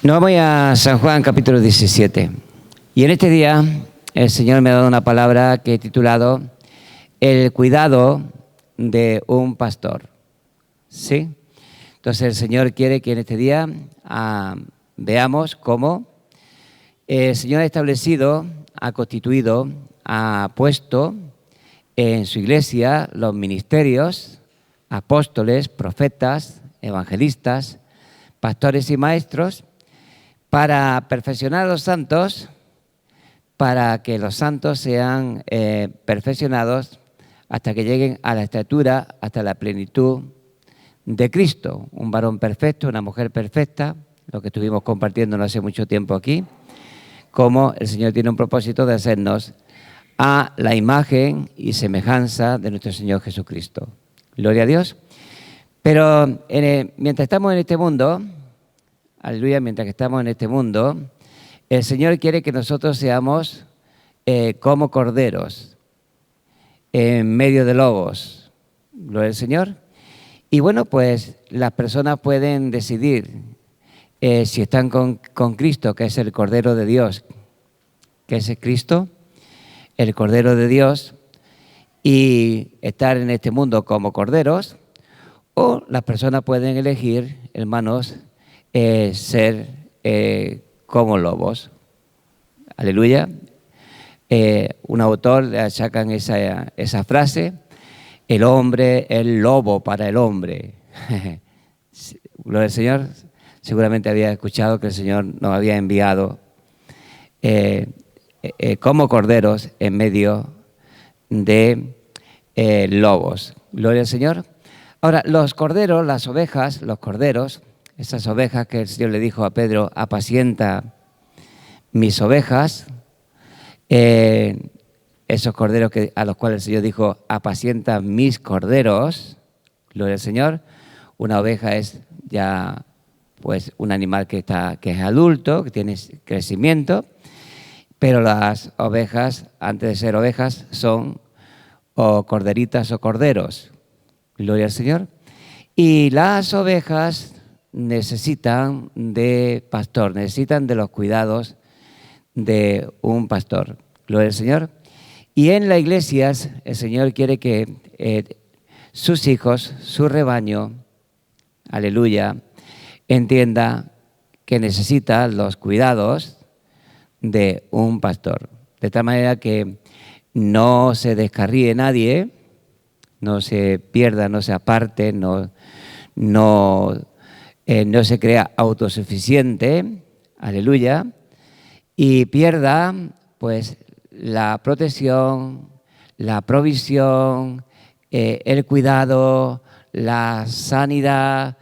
Nos vamos a San Juan capítulo 17. Y en este día el Señor me ha dado una palabra que he titulado El cuidado de un pastor. ¿Sí? Entonces el Señor quiere que en este día veamos cómo el Señor ha establecido, ha constituido, ha puesto en su iglesia los ministerios, apóstoles, profetas, evangelistas, pastores y maestros, para perfeccionar a los santos, para que los santos sean perfeccionados hasta que lleguen a la estatura, hasta la plenitud de Cristo. Un varón perfecto, una mujer perfecta, lo que estuvimos compartiendo no hace mucho tiempo aquí, cómo el Señor tiene un propósito de hacernos a la imagen y semejanza de nuestro Señor Jesucristo. Gloria a Dios. Pero mientras estamos en este mundo, aleluya, mientras que estamos en este mundo, el Señor quiere que nosotros seamos como corderos en medio de lobos. Gloria al Señor. Y bueno, pues las personas pueden decidir si están con Cristo, que es el Cordero de Dios, que es el Cristo, el Cordero de Dios, y estar en este mundo como corderos, o las personas pueden elegir, hermanos, ser como lobos. Aleluya. Un autor le achacan esa frase, el hombre, el lobo para el hombre. Gloria al Señor. Seguramente había escuchado que el Señor nos había enviado como corderos en medio de lobos. Gloria al Señor. Ahora, los corderos, las ovejas, los corderos, esas ovejas que el Señor le dijo a Pedro, apacienta mis ovejas, esos corderos a los cuales el Señor dijo, apacienta mis corderos, gloria al Señor. Una oveja es ya pues un animal que es adulto, que tiene crecimiento, pero las ovejas, antes de ser ovejas, son o corderitas o corderos, gloria al Señor. Y las ovejas necesitan de pastor, necesitan de los cuidados de un pastor. Gloria al Señor. Y en las iglesias el Señor quiere que sus hijos, su rebaño, aleluya, entienda que necesita los cuidados de un pastor. De tal manera que no se descarríe nadie, no se pierda, no se aparte, no se crea autosuficiente, aleluya, y pierda pues la protección, la provisión, el cuidado, la sanidad,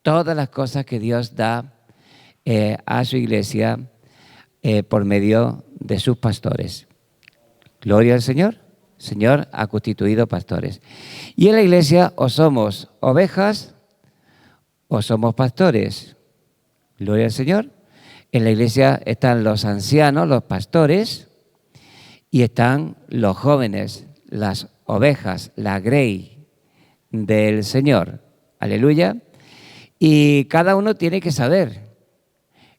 todas las cosas que Dios da a su iglesia por medio de sus pastores. Gloria al Señor. El Señor ha constituido pastores. Y en la iglesia o somos ovejas o somos pastores. Gloria al Señor. En la iglesia están los ancianos, los pastores, y están los jóvenes, las ovejas, la grey del Señor. Aleluya. Y cada uno tiene que saber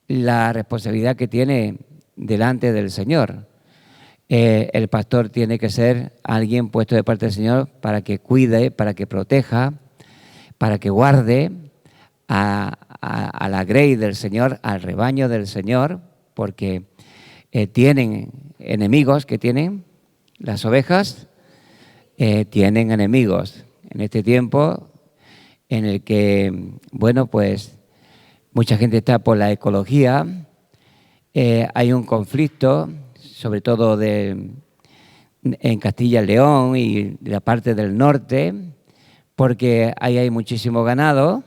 la responsabilidad que tiene delante del Señor. El pastor tiene que ser alguien puesto de parte del Señor para que cuide, para que proteja, para que guarde a la grey del Señor, al rebaño del Señor, porque tienen enemigos. Que tienen las ovejas, tienen enemigos. En este tiempo en el que, bueno, pues mucha gente está por la ecología, hay un conflicto, sobre todo en Castilla y León y la parte del norte, porque ahí hay muchísimo ganado.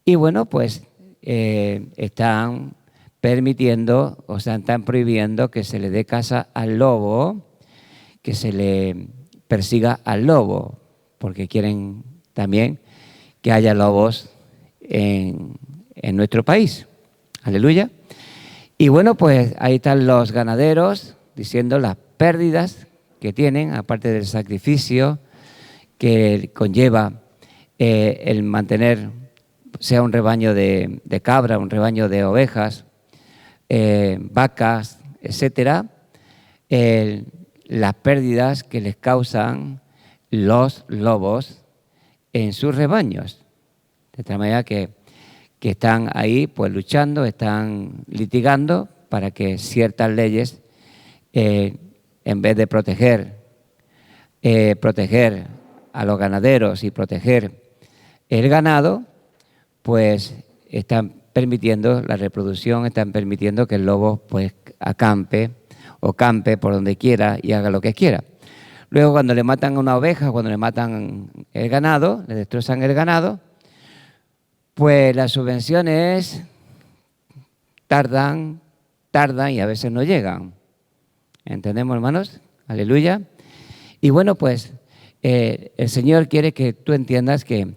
Y bueno, pues están permitiendo, o sea, están prohibiendo que se le dé caza al lobo, que se le persiga al lobo, porque quieren también que haya lobos en nuestro país. Aleluya. Y bueno, pues ahí están los ganaderos diciendo las pérdidas que tienen, aparte del sacrificio que conlleva el mantener sea un rebaño de cabra, un rebaño de ovejas, vacas, etcétera, las pérdidas que les causan los lobos en sus rebaños. De tal manera que están ahí pues luchando, están litigando para que ciertas leyes, en vez de proteger a los ganaderos y proteger el ganado, pues están permitiendo la reproducción, están permitiendo que el lobo pues acampe o campe por donde quiera y haga lo que quiera. Luego, cuando le matan a una oveja, cuando le matan el ganado, le destrozan el ganado, pues las subvenciones tardan y a veces no llegan. ¿Entendemos, hermanos? Aleluya. Y bueno, pues el Señor quiere que tú entiendas que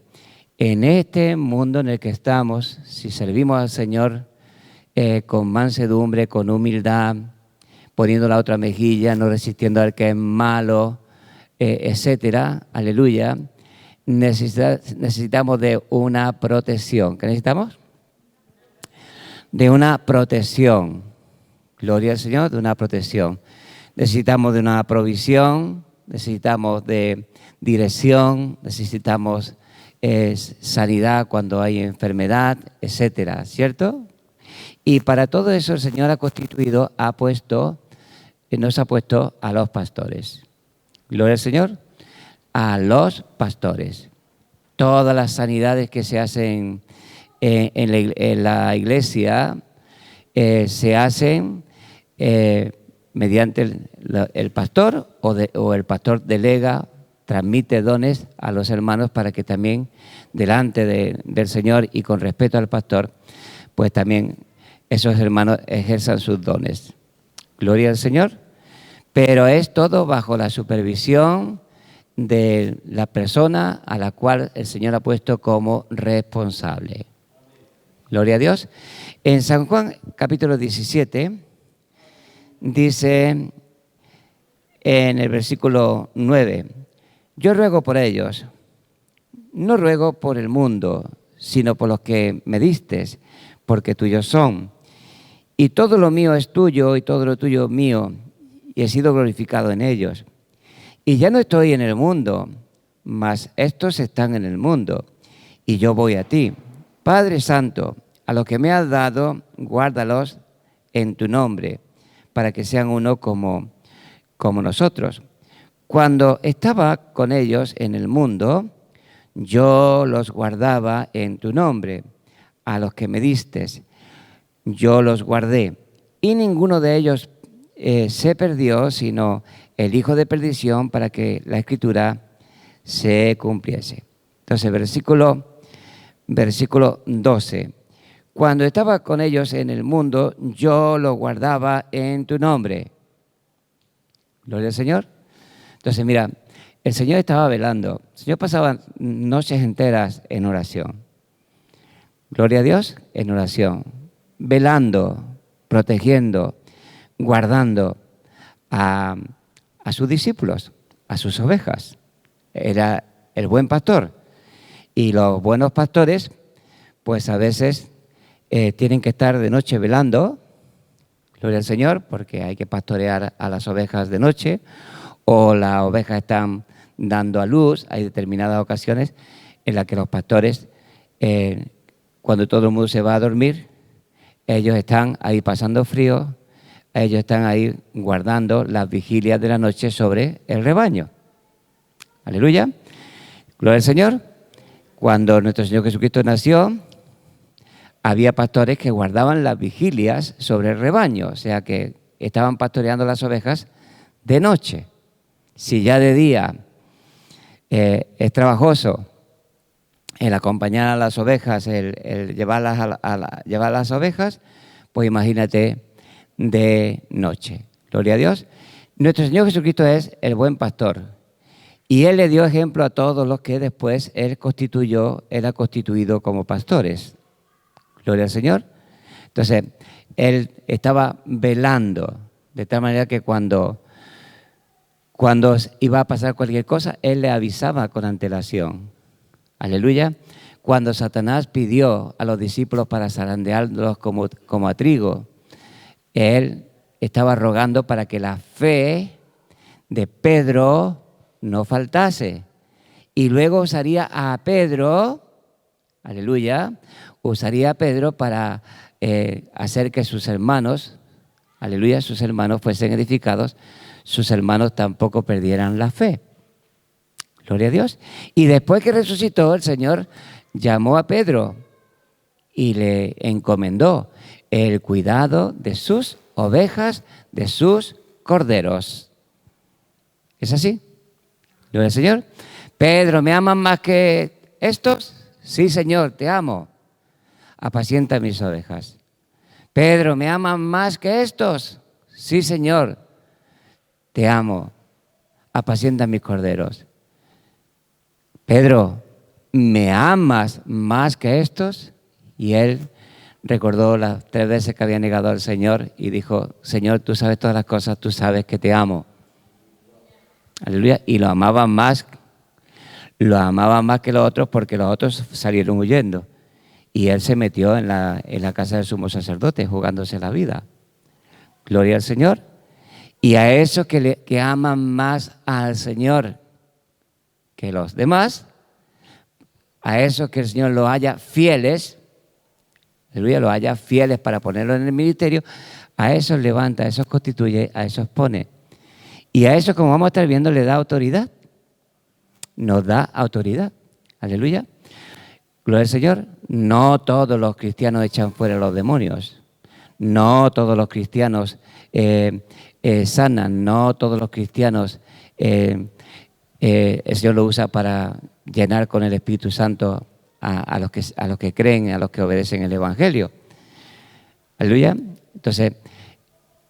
en este mundo en el que estamos, si servimos al Señor con mansedumbre, con humildad, poniendo la otra mejilla, no resistiendo al que es malo, etcétera, aleluya, necesitamos de una protección. ¿Qué necesitamos? De una protección. Gloria al Señor, de una protección. Necesitamos de una provisión, necesitamos de dirección, necesitamos sanidad cuando hay enfermedad, etcétera, ¿cierto? Y para todo eso el Señor nos ha puesto a los pastores. Gloria al Señor, a los pastores. Todas las sanidades que se hacen en la iglesia se hacen mediante el pastor o el pastor delega, transmite dones a los hermanos para que también delante del Señor y con respeto al pastor, pues también esos hermanos ejerzan sus dones. Gloria al Señor. Pero es todo bajo la supervisión de la persona a la cual el Señor ha puesto como responsable. Gloria a Dios. En San Juan capítulo 17 dice en el versículo 9: yo ruego por ellos, no ruego por el mundo, sino por los que me distes, porque tuyos son. Y todo lo mío es tuyo y todo lo tuyo mío, y he sido glorificado en ellos. Y ya no estoy en el mundo, mas estos están en el mundo, y yo voy a ti. Padre Santo, a los que me has dado, guárdalos en tu nombre, para que sean uno como nosotros. Cuando estaba con ellos en el mundo, yo los guardaba en tu nombre. A los que me distes, yo los guardé. Y ninguno de ellos se perdió, sino el hijo de perdición, para que la Escritura se cumpliese. Entonces, versículo 12. Cuando estaba con ellos en el mundo, yo los guardaba en tu nombre. Gloria al Señor. Entonces, mira, el Señor estaba velando. El Señor pasaba noches enteras en oración. Gloria a Dios, en oración. Velando, protegiendo, guardando a sus discípulos, a sus ovejas. Era el buen pastor. Y los buenos pastores, pues a veces tienen que estar de noche velando, gloria al Señor, porque hay que pastorear a las ovejas de noche, o las ovejas están dando a luz. Hay determinadas ocasiones en las que los pastores, cuando todo el mundo se va a dormir, ellos están ahí pasando frío, ellos están ahí guardando las vigilias de la noche sobre el rebaño. Aleluya. Gloria al Señor. Cuando nuestro Señor Jesucristo nació, había pastores que guardaban las vigilias sobre el rebaño, o sea que estaban pastoreando las ovejas de noche. Si ya de día es trabajoso el acompañar a las ovejas, el llevarlas llevar las ovejas, pues imagínate de noche. Gloria a Dios. Nuestro Señor Jesucristo es el buen pastor y Él le dio ejemplo a todos los que después Él ha constituido como pastores. Gloria al Señor. Entonces, Él estaba velando, de tal manera que cuando iba a pasar cualquier cosa, Él le avisaba con antelación. Aleluya. cuando Satanás pidió a los discípulos para zarandearlos como a trigo, él estaba rogando para que la fe de Pedro no faltase. Y luego usaría a Pedro, aleluya, usaría a Pedro para hacer que sus hermanos, aleluya, sus hermanos fuesen edificados, sus hermanos tampoco perdieran la fe. Gloria a Dios. Y después que resucitó, el Señor llamó a Pedro y le encomendó el cuidado de sus ovejas, de sus corderos. ¿Es así? Gloria al Señor. Pedro, ¿me aman más que estos? Sí, Señor, te amo. Apacienta mis ovejas. Pedro, ¿me aman más que estos? Sí, Señor, te amo. Apacienta mis corderos. Pedro, ¿me amas más que estos? Y él recordó las 3 veces que había negado al Señor y dijo, Señor, tú sabes todas las cosas, tú sabes que te amo. Aleluya. Y lo amaba más que los otros porque los otros salieron huyendo. Y él se metió en la casa del sumo sacerdote jugándose la vida. Gloria al Señor. Y a esos que aman más al Señor que los demás, a esos que el Señor los haya fieles, aleluya, los haya fieles para ponerlos en el ministerio, a esos levanta, a esos constituye, a esos pone. Y a esos, como vamos a estar viendo, le da autoridad. Nos da autoridad. Aleluya. Gloria al Señor. No todos los cristianos echan fuera los demonios. No todos los cristianos sanan. No todos los cristianos el Señor lo usa para llenar con el Espíritu Santo a los que creen, a los que obedecen el Evangelio. Aleluya. Entonces,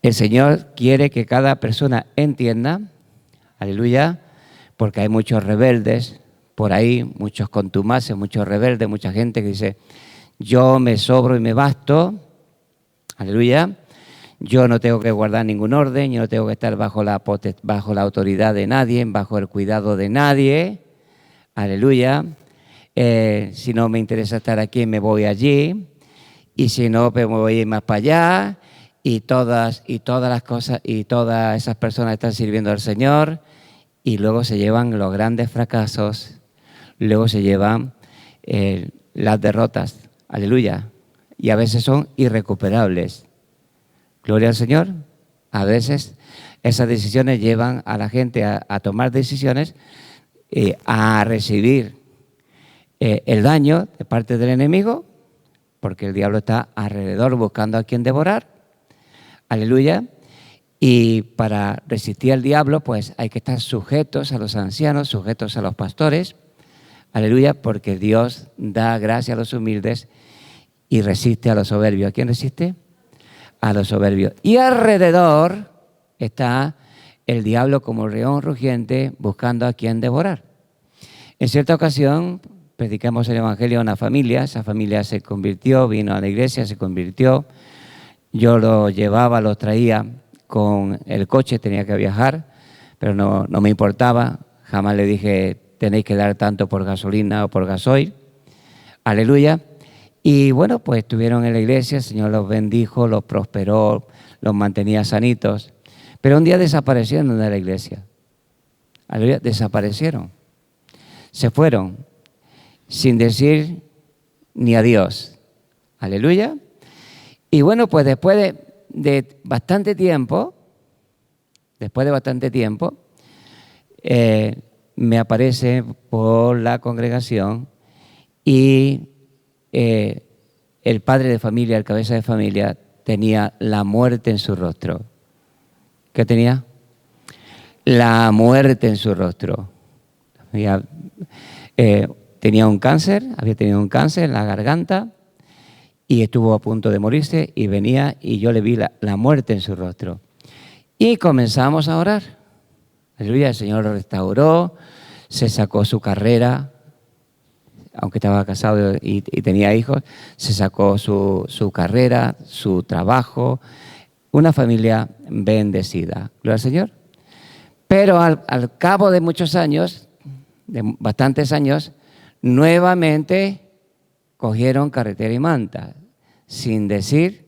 el Señor quiere que cada persona entienda, aleluya, porque hay muchos rebeldes por ahí, muchos contumaces, muchos rebeldes, mucha gente que dice, yo me sobro y me basto, aleluya, yo no tengo que guardar ningún orden, yo no tengo que estar bajo la autoridad de nadie, bajo el cuidado de nadie, aleluya, si no me interesa estar aquí me voy allí, y si no me voy a ir más para allá, y todas las cosas, y todas esas personas están sirviendo al Señor, y luego se llevan los grandes fracasos, luego se llevan las derrotas, aleluya, y a veces son irrecuperables. Gloria al Señor. A veces esas decisiones llevan a la gente a tomar decisiones, a recibir el daño de parte del enemigo, porque el diablo está alrededor buscando a quien devorar, aleluya. Y para resistir al diablo, pues hay que estar sujetos a los ancianos, sujetos a los pastores, aleluya, porque Dios da gracia a los humildes y resiste a los soberbios. ¿A quién resiste? A los soberbios. Y alrededor está el diablo como león rugiente buscando a quien devorar. En cierta ocasión predicamos el Evangelio a una familia, esa familia se convirtió, vino a la iglesia, se convirtió. Yo lo llevaba, lo traía con el coche, tenía que viajar, pero no me importaba. Jamás le dije, tenéis que dar tanto por gasolina o por gasoil. Aleluya. Y bueno, pues estuvieron en la iglesia, el Señor los bendijo, los prosperó, los mantenía sanitos. Pero un día desaparecieron de la iglesia. Aleluya, desaparecieron. Se fueron sin decir ni adiós. Aleluya. Y bueno, pues después de bastante tiempo, me aparece por la congregación y el padre de familia, el cabeza de familia, tenía la muerte en su rostro. ¿Qué tenía? La muerte en su rostro. Tenía un cáncer, había tenido un cáncer en la garganta y estuvo a punto de morirse y venía y yo le vi la muerte en su rostro. Y comenzamos a orar. Aleluya, el Señor lo restauró, se sacó su carrera, aunque estaba casado y tenía hijos, se sacó su carrera, su trabajo, una familia bendecida. Gloria al Señor. Pero al cabo de muchos años, de bastantes años, nuevamente cogieron carretera y manta, sin decir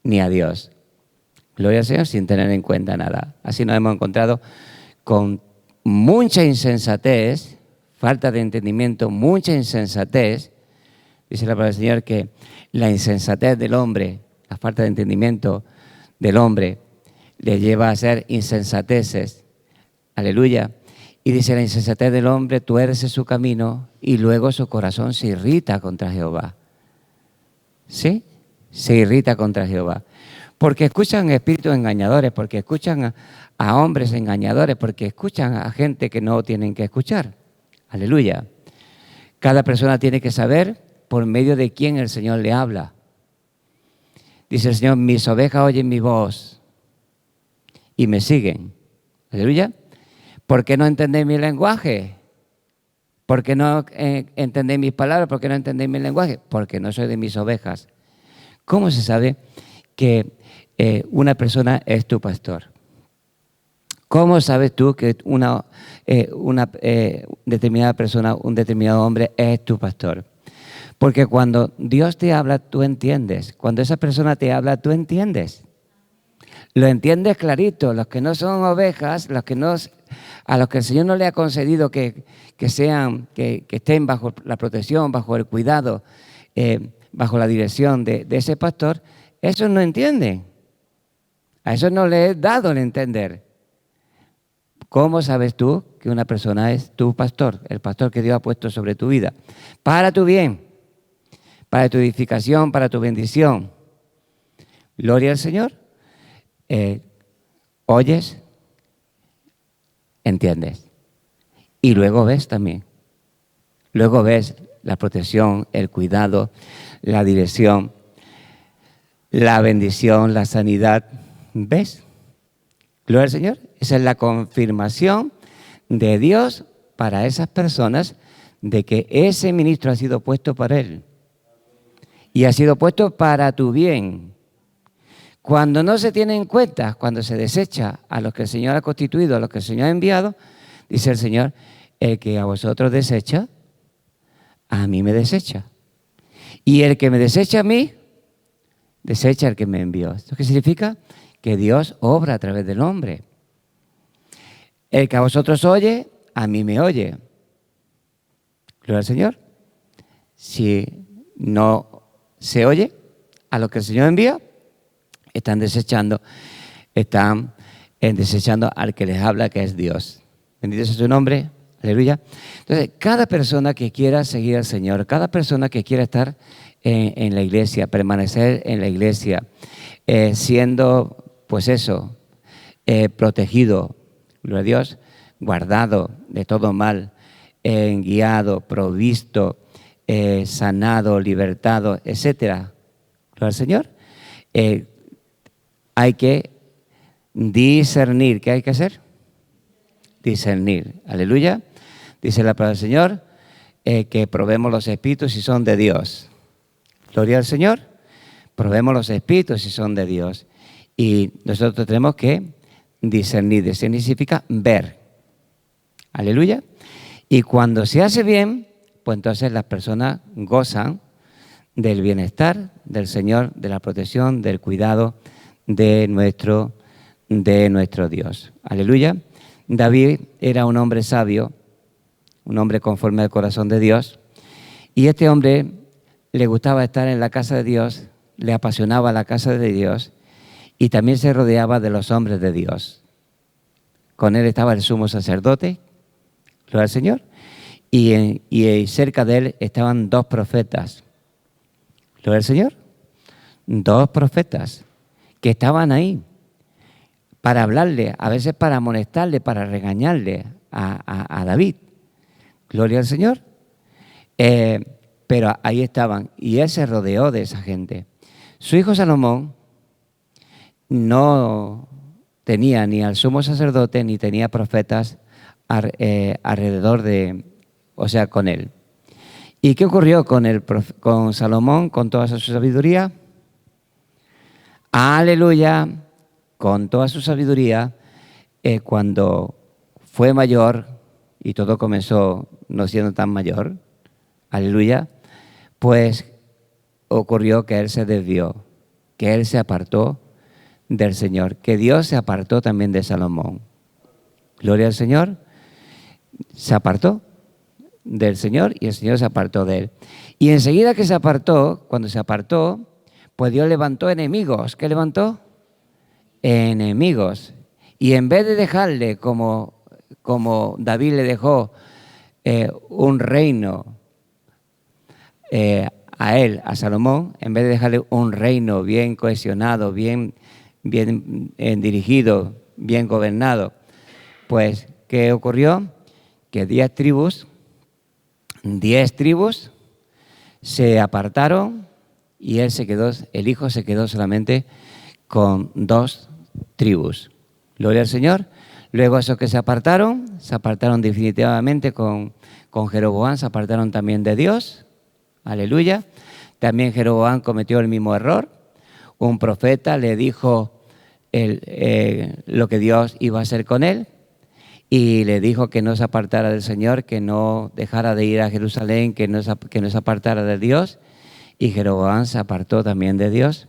ni adiós. Gloria al Señor, sin tener en cuenta nada. Así nos hemos encontrado con mucha insensatez, falta de entendimiento, mucha insensatez. Dice la palabra del Señor que la insensatez del hombre, la falta de entendimiento del hombre, le lleva a hacer insensateces. Aleluya. Y dice, la insensatez del hombre tuerce su camino y luego su corazón se irrita contra Jehová. ¿Sí? Se irrita contra Jehová. Porque escuchan espíritus engañadores, porque escuchan a hombres engañadores, porque escuchan a gente que no tienen que escuchar. Aleluya. Cada persona tiene que saber por medio de quién el Señor le habla. Dice el Señor, mis ovejas oyen mi voz y me siguen. Aleluya. ¿Por qué no entendéis mi lenguaje? ¿Por qué no entendéis mis palabras? ¿Por qué no entendéis mi lenguaje? Porque no soy de mis ovejas. ¿Cómo se sabe que una persona es tu pastor? ¿Cómo sabes tú que una determinada persona, un determinado hombre es tu pastor? Porque cuando Dios te habla, tú entiendes. Cuando esa persona te habla, tú entiendes. Lo entiendes clarito. Los que no son ovejas, a los que el Señor no le ha concedido que estén bajo la protección, bajo el cuidado, bajo la dirección de ese pastor, esos no entienden. A esos no les he dado el entender. ¿Cómo sabes tú que una persona es tu pastor? El pastor que Dios ha puesto sobre tu vida. Para tu bien, para tu edificación, para tu bendición. Gloria al Señor. Oyes, entiendes. Y luego ves también. Luego ves la protección, el cuidado, la dirección, la bendición, la sanidad. ¿Ves? Gloria al Señor. Esa es la confirmación de Dios para esas personas de que ese ministro ha sido puesto para él. Y ha sido puesto para tu bien. Cuando no se tiene en cuenta, cuando se desecha a los que el Señor ha constituido, a los que el Señor ha enviado, dice el Señor, el que a vosotros desecha, a mí me desecha. Y el que me desecha a mí, desecha al que me envió. ¿Esto qué significa? Que Dios obra a través del hombre. El que a vosotros oye, a mí me oye. Gloria al Señor. Si no se oye a lo que el Señor envía, están desechando al que les habla, que es Dios. Bendito sea su nombre. Aleluya. Entonces, cada persona que quiera seguir al Señor, cada persona que quiera estar en la iglesia, permanecer en la iglesia, siendo, pues eso, protegido, gloria a Dios, guardado de todo mal, guiado, provisto, sanado, libertado, etcétera. Gloria al Señor. Hay que discernir. ¿Qué hay que hacer? Discernir. Aleluya. Dice la palabra del Señor que probemos los espíritus si son de Dios. Gloria al Señor. Probemos los espíritus si son de Dios. Y nosotros tenemos que discernir. Discernir significa ver. Aleluya. Y cuando se hace bien, pues entonces las personas gozan del bienestar del Señor, de la protección, del cuidado de nuestro Dios. Aleluya. David era un hombre sabio, un hombre conforme al corazón de Dios, y este hombre le gustaba estar en la casa de Dios, le apasionaba la casa de Dios, y también se rodeaba de los hombres de Dios. Con él estaba el sumo sacerdote, gloria al Señor, y cerca de él estaban 2 profetas, gloria al Señor, 2 profetas que estaban ahí para hablarle, a veces para amonestarle, para regañarle a David. Gloria al Señor. Pero ahí estaban y él se rodeó de esa gente. Su hijo Salomón no tenía ni al sumo sacerdote ni tenía profetas alrededor con él. ¿Y qué ocurrió con Salomón, con toda su sabiduría? Aleluya. Con toda su sabiduría, cuando fue mayor, y todo comenzó no siendo tan mayor, aleluya, pues ocurrió que él se desvió, que él se apartó del Señor, que Dios se apartó también de Salomón. Gloria al Señor. Se apartó del Señor y el Señor se apartó de él. Y enseguida que se apartó, cuando se apartó, pues Dios levantó enemigos. ¿Qué levantó? Enemigos. Y en vez de dejarle como David le dejó un reino a él, a Salomón, en vez de dejarle un reino bien cohesionado, bien dirigido, bien gobernado, pues ¿qué ocurrió? Que 10 tribus se apartaron y el hijo se quedó solamente con 2 tribus. Gloria al Señor. Luego esos que se apartaron definitivamente con Jeroboam, se apartaron también de Dios. Aleluya. También Jeroboam cometió el mismo error. Un profeta le dijo lo que Dios iba a hacer con él y le dijo que no se apartara del Señor, que no dejara de ir a Jerusalén, que no se apartara de Dios. Y Jeroboam se apartó también de Dios,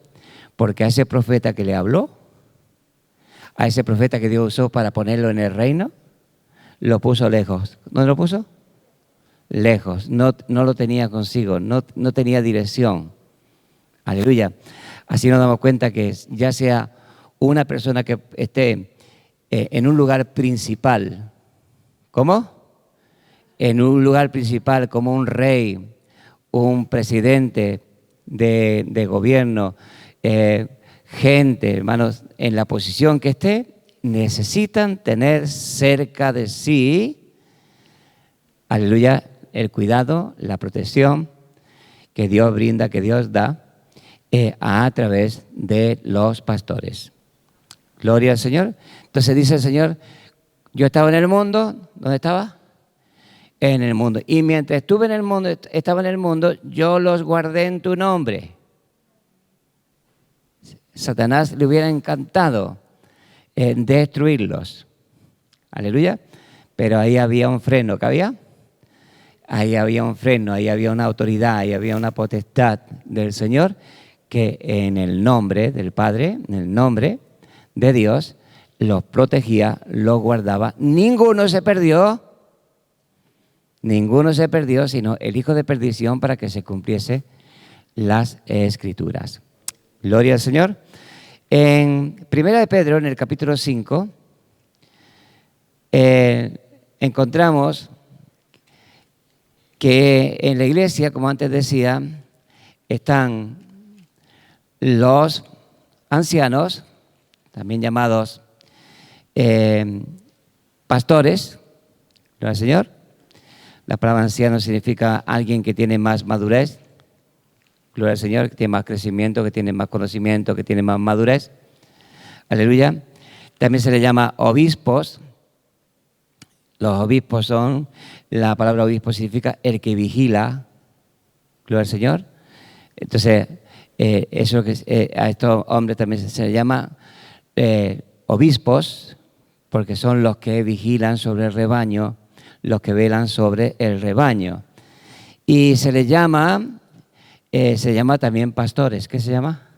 porque a ese profeta que le habló, a ese profeta que Dios usó para ponerlo en el reino, lo puso lejos. ¿Dónde lo puso? Lejos. No lo tenía consigo, no tenía dirección. Aleluya. Así nos damos cuenta que ya sea una persona que esté en un lugar principal. ¿Cómo? En un lugar principal como un rey, un presidente de gobierno, gente, hermanos, en la posición que esté, necesitan tener cerca de sí, aleluya, el cuidado, la protección que Dios brinda, que Dios da a través de los pastores. Gloria al Señor. Entonces dice el Señor, yo estaba en el mundo, ¿dónde estaba? En el mundo. Y mientras estaba en el mundo, yo los guardé en tu nombre. Satanás le hubiera encantado destruirlos. Aleluya. Pero ahí había un freno, ¿qué había? Ahí había un freno, ahí había una autoridad, ahí había una potestad del Señor que en el nombre del Padre, en el nombre de Dios, los protegía, los guardaba. Ninguno se perdió, sino el hijo de perdición para que se cumpliese las Escrituras. Gloria al Señor. En Primera de Pedro, en el capítulo 5, encontramos que en la iglesia, como antes decía, están los ancianos, también llamados pastores, gloria al Señor. La palabra anciano significa alguien que tiene más madurez, gloria al Señor, que tiene más crecimiento, que tiene más conocimiento, que tiene más madurez. Aleluya. También se le llama obispos. Los obispos la palabra obispo significa el que vigila, gloria al Señor. Entonces, a estos hombres también se les llama obispos, porque son los que vigilan sobre el rebaño, los que velan sobre el rebaño. Y se les llama también pastores. ¿Qué se llama?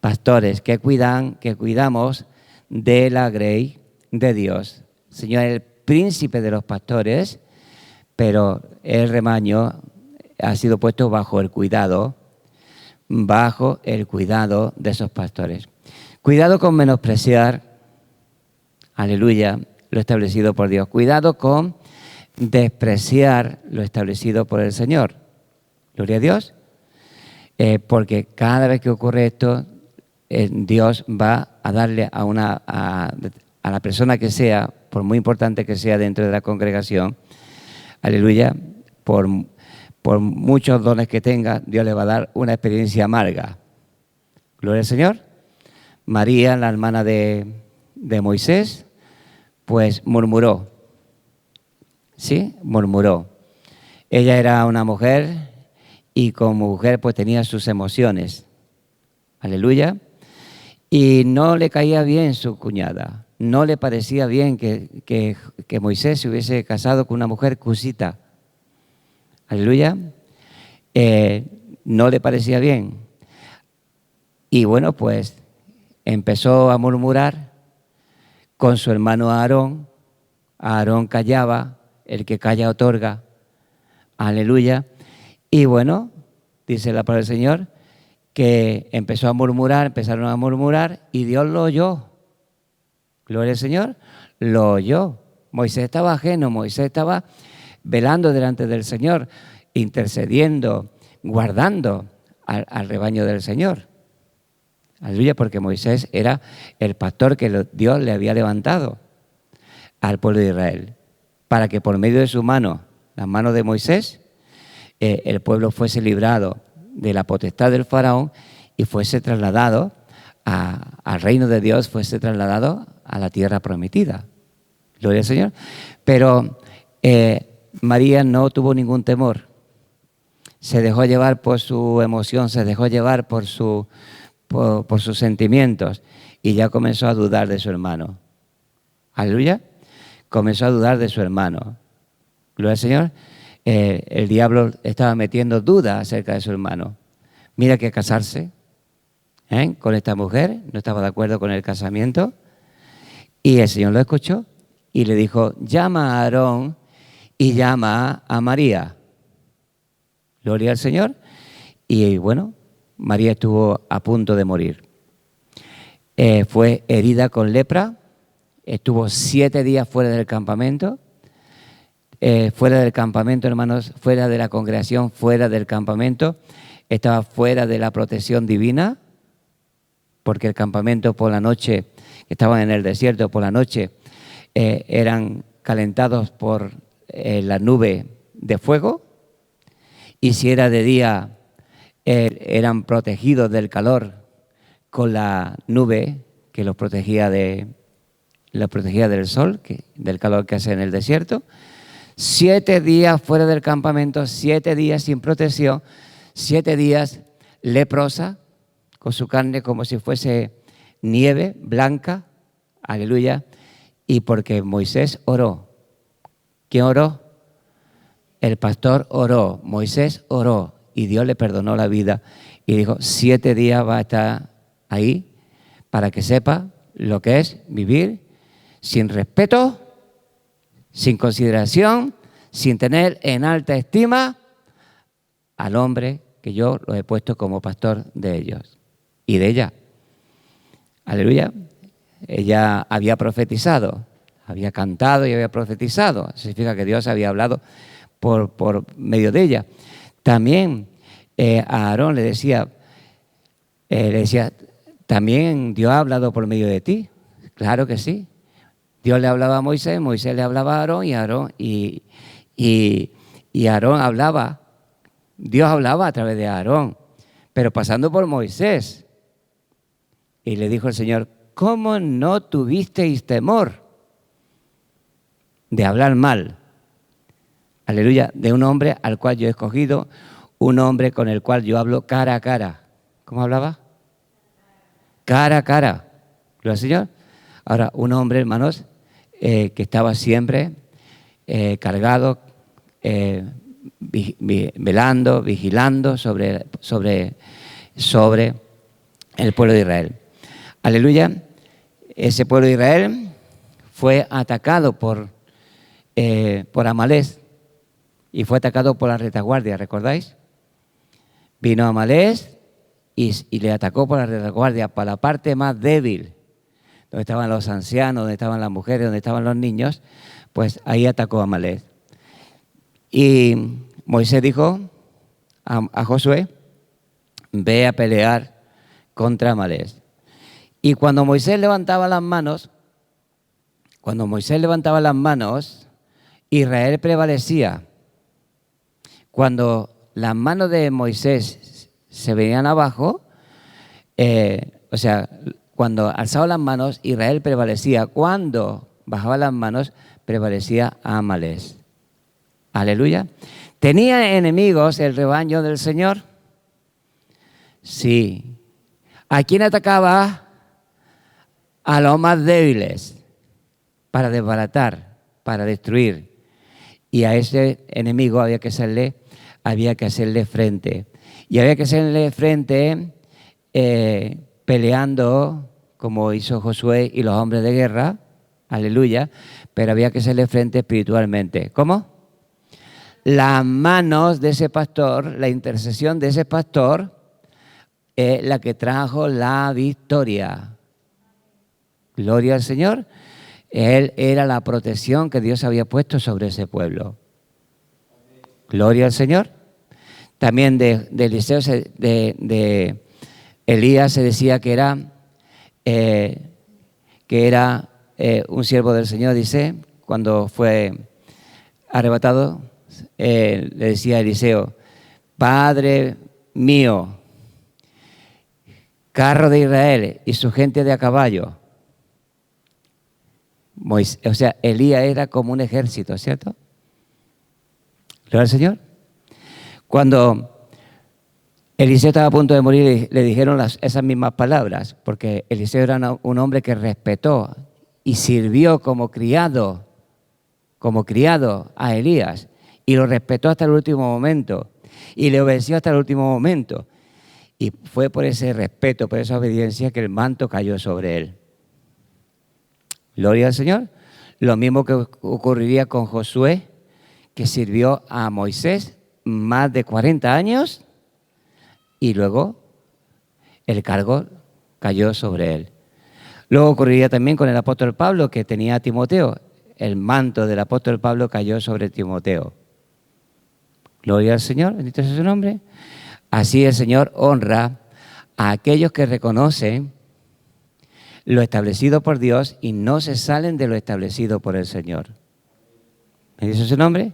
Pastores que cuidamos de la grey de Dios. El Señor es el príncipe de los pastores, pero el rebaño ha sido puesto bajo el cuidado de esos pastores. Cuidado con menospreciar, aleluya, lo establecido por Dios. Cuidado con despreciar lo establecido por el Señor. Gloria a Dios. Porque cada vez que ocurre esto, Dios va a darle a la persona que sea, por muy importante que sea dentro de la congregación, aleluya, por muchos dones que tenga, Dios le va a dar una experiencia amarga. Gloria al Señor. María, la hermana de Moisés, pues murmuró. ¿Sí? Murmuró. Ella era una mujer y como mujer pues tenía sus emociones. Aleluya. Y no le caía bien su cuñada. No le parecía bien que Moisés se hubiese casado con una mujer cusita. Aleluya. no le parecía bien. Y bueno, pues empezó a murmurar con su hermano Aarón. Aarón callaba, el que calla otorga. Aleluya. Y bueno, dice la palabra del Señor, que empezaron a murmurar y Dios lo oyó. Gloria al Señor, lo oyó. Moisés estaba ajeno, Moisés estaba velando delante del Señor, intercediendo, guardando al rebaño del Señor. Aleluya, porque Moisés era el pastor que Dios le había levantado al pueblo de Israel, para que por medio de su mano, las manos de Moisés, el pueblo fuese librado de la potestad del faraón y fuese trasladado al reino de Dios, fuese trasladado a la tierra prometida. Gloria al Señor. Pero María no tuvo ningún temor. Se dejó llevar por su emoción, se dejó llevar por sus sentimientos y ya comenzó a dudar de su hermano. Aleluya. Comenzó a dudar de su hermano. Gloria al Señor. El diablo estaba metiendo dudas acerca de su hermano. Mira que casarse con esta mujer, no estaba de acuerdo con el casamiento. Y el Señor lo escuchó y le dijo, llama a Aarón y llama a María. Gloria al Señor. Y bueno, María estuvo a punto de morir. Fue herida con lepra, estuvo 7 días fuera del campamento. Fuera del campamento, hermanos, fuera de la congregación, fuera del campamento, estaba fuera de la protección divina, porque el campamento por la noche, estaban en el desierto por la noche, eran calentados por la nube de fuego, y si era de día, eran protegidos del calor con la nube que los protegía del sol, del calor que hace en el desierto. 7 días fuera del campamento, 7 días sin protección, 7 días leprosa, con su carne como si fuese nieve blanca, aleluya, y porque Moisés oró. ¿Quién oró? El pastor oró, Moisés oró, y Dios le perdonó la vida, y dijo, 7 días va a estar ahí, para que sepa lo que es vivir sin respeto, sin consideración, sin tener en alta estima al hombre que yo lo he puesto como pastor de ellos y de ella. Aleluya. Ella había profetizado, había cantado y había profetizado. Eso significa que Dios había hablado por medio de ella. También a Aarón le decía, también Dios ha hablado por medio de ti. Claro que sí. Dios le hablaba a Moisés, Moisés le hablaba a Aarón y Aarón hablaba, Dios hablaba a través de Aarón, pero pasando por Moisés. Y le dijo el Señor, ¿cómo no tuvisteis temor de hablar mal? Aleluya, de un hombre al cual yo he escogido, un hombre con el cual yo hablo cara a cara. ¿Cómo hablaba? Cara a cara. ¿Lo Señor? Ahora, un hombre, hermanos, que estaba siempre cargado, velando, vigilando sobre el pueblo de Israel. Aleluya. Ese pueblo de Israel fue atacado por Amalec y fue atacado por la retaguardia, ¿recordáis? Vino Amalec y le atacó por la retaguardia, para la parte más débil, donde estaban los ancianos, donde estaban las mujeres, donde estaban los niños, pues ahí atacó a Amalec. Y Moisés dijo a Josué, ve a pelear contra Amalec. Y cuando Moisés levantaba las manos, Israel prevalecía. Cuando las manos de Moisés se venían abajo, cuando alzaba las manos, Israel prevalecía. Cuando bajaba las manos, prevalecía Amalec. Aleluya. ¿Tenía enemigos el rebaño del Señor? Sí. ¿A quién atacaba? A los más débiles, para desbaratar, para destruir. Y a ese enemigo había que había que hacerle frente. Y había que hacerle frente peleando, como hizo Josué y los hombres de guerra, aleluya, pero había que hacerle frente espiritualmente. ¿Cómo? Las manos de ese pastor, la intercesión de ese pastor, es la que trajo la victoria. Gloria al Señor. Él era la protección que Dios había puesto sobre ese pueblo. Gloria al Señor. También de Eliseo, de Elías se decía que era un siervo del Señor, dice, cuando fue arrebatado, le decía a Eliseo, Padre mío, carro de Israel y su gente de a caballo. O sea, Elías era como un ejército, ¿cierto? Gloria al Señor. Cuando Eliseo estaba a punto de morir, le dijeron esas mismas palabras, porque Eliseo era un hombre que respetó y sirvió como criado a Elías, y lo respetó hasta el último momento, y le obedeció hasta el último momento. Y fue por ese respeto, por esa obediencia, que el manto cayó sobre él. Gloria al Señor. Lo mismo que ocurriría con Josué, que sirvió a Moisés más de 40 años y luego el cargo cayó sobre él. Luego ocurriría también con el apóstol Pablo, que tenía a Timoteo. El manto del apóstol Pablo cayó sobre Timoteo. Gloria al Señor, bendito sea su nombre. Así el Señor honra a aquellos que reconocen lo establecido por Dios y no se salen de lo establecido por el Señor. ¿Bendito sea su nombre?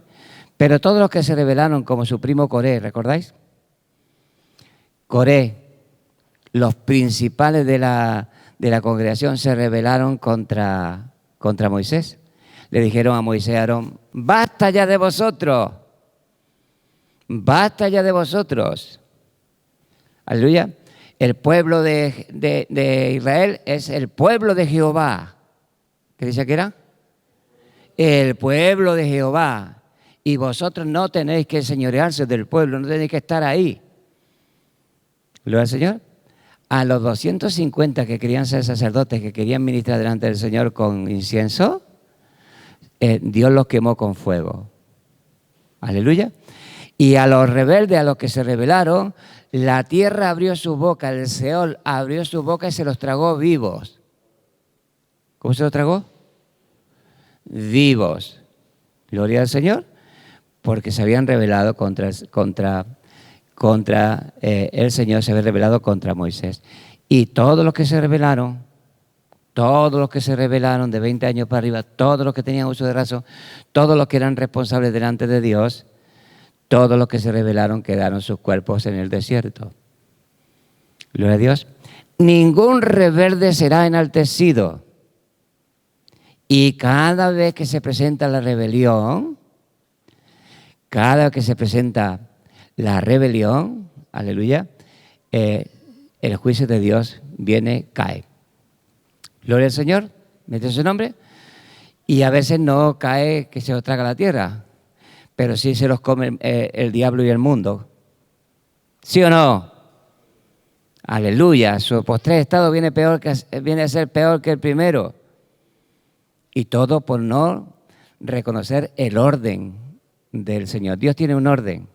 Pero todos los que se rebelaron, como su primo Coré, ¿recordáis? Coré, los principales de la congregación se rebelaron contra Moisés. Le dijeron a Moisés y a Aarón, basta ya de vosotros, basta ya de vosotros. Aleluya. El pueblo de Israel es el pueblo de Jehová. ¿Qué dice que era? El pueblo de Jehová. Y vosotros no tenéis que señorearse del pueblo, no tenéis que estar ahí. Gloria al Señor. A los 250 que querían ser sacerdotes, que querían ministrar delante del Señor con incienso, Dios los quemó con fuego. Aleluya. Y a los rebeldes, a los que se rebelaron, la tierra abrió su boca, el Seol abrió su boca y se los tragó vivos. ¿Cómo se los tragó? Vivos. Gloria al Señor. Porque se habían rebelado contra el Señor, se había rebelado contra Moisés. Y todos los que se rebelaron de 20 años para arriba, todos los que tenían uso de razón, todos los que eran responsables delante de Dios, todos los que se rebelaron quedaron sus cuerpos en el desierto. Gloria a Dios. Ningún rebelde será enaltecido. Y cada vez que se presenta la rebelión, aleluya, el juicio de Dios cae. Gloria al Señor, mete su nombre. Y a veces no cae que se los traga la tierra, pero sí se los come el diablo y el mundo. ¿Sí o no? Aleluya, su postrer estado viene a ser peor que el primero. Y todo por no reconocer el orden del Señor. Dios tiene un orden.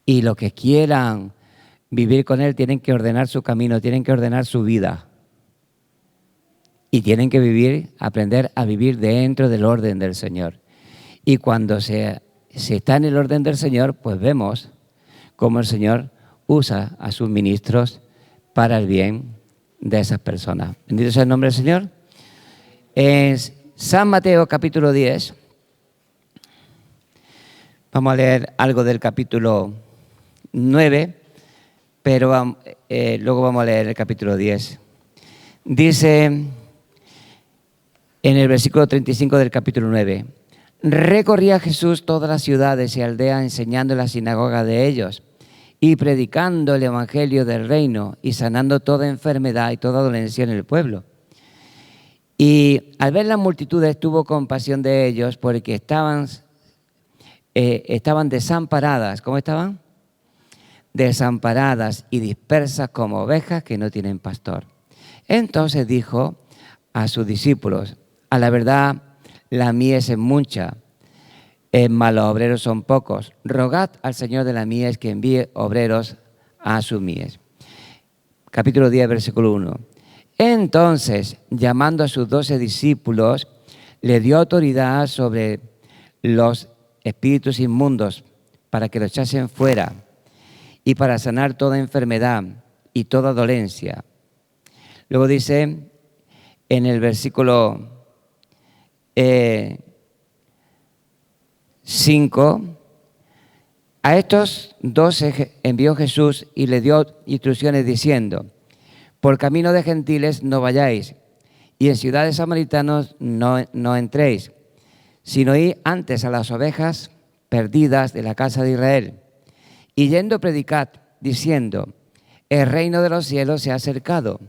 Y los que quieran vivir con Él tienen que ordenar su camino, tienen que ordenar su vida. Y tienen que aprender a vivir dentro del orden del Señor. Y cuando se está en el orden del Señor, pues vemos cómo el Señor usa a sus ministros para el bien de esas personas. Bendito sea el nombre del Señor. En San Mateo capítulo 10, vamos a leer algo del capítulo 9, pero luego vamos a leer el capítulo 10. Dice en el versículo 35 del capítulo 9, recorría Jesús todas las ciudades y aldeas enseñando en la sinagoga de ellos y predicando el evangelio del reino y sanando toda enfermedad y toda dolencia en el pueblo. Y al ver las multitudes tuvo compasión de ellos porque estaban estaban desamparadas. ¿Cómo estaban? Desamparadas y dispersas como ovejas que no tienen pastor. Entonces dijo a sus discípulos: a la verdad, la mies es mucha, mas los obreros son pocos. Rogad al Señor de la mies que envíe obreros a su mies. Capítulo 10, versículo 1. Entonces, llamando a sus 12 discípulos, le dio autoridad sobre los espíritus inmundos para que los echasen fuera y para sanar toda enfermedad y toda dolencia. Luego dice en el versículo 5, a estos 12 envió Jesús y le dio instrucciones diciendo: por camino de gentiles no vayáis, y en ciudades samaritanos no entréis, sino id antes a las ovejas perdidas de la casa de Israel. Y yendo predicad, diciendo: el reino de los cielos se ha acercado.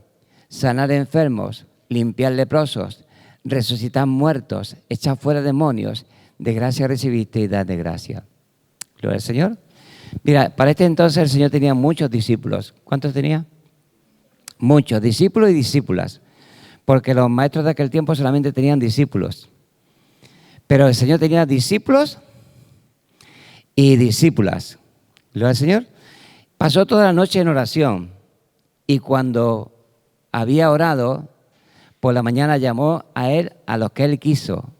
Sanad enfermos, limpiad leprosos, resucitad muertos, echad fuera demonios. De gracia recibiste y dad de gracia. Gloria al Señor. Mira, para este entonces el Señor tenía muchos discípulos. ¿Cuántos tenía? Muchos, discípulos y discípulas. Porque los maestros de aquel tiempo solamente tenían discípulos. Pero el Señor tenía discípulos y discípulas. Gloria al Señor. Pasó toda la noche en oración. Y cuando había orado, por la mañana llamó a él a los que él quiso.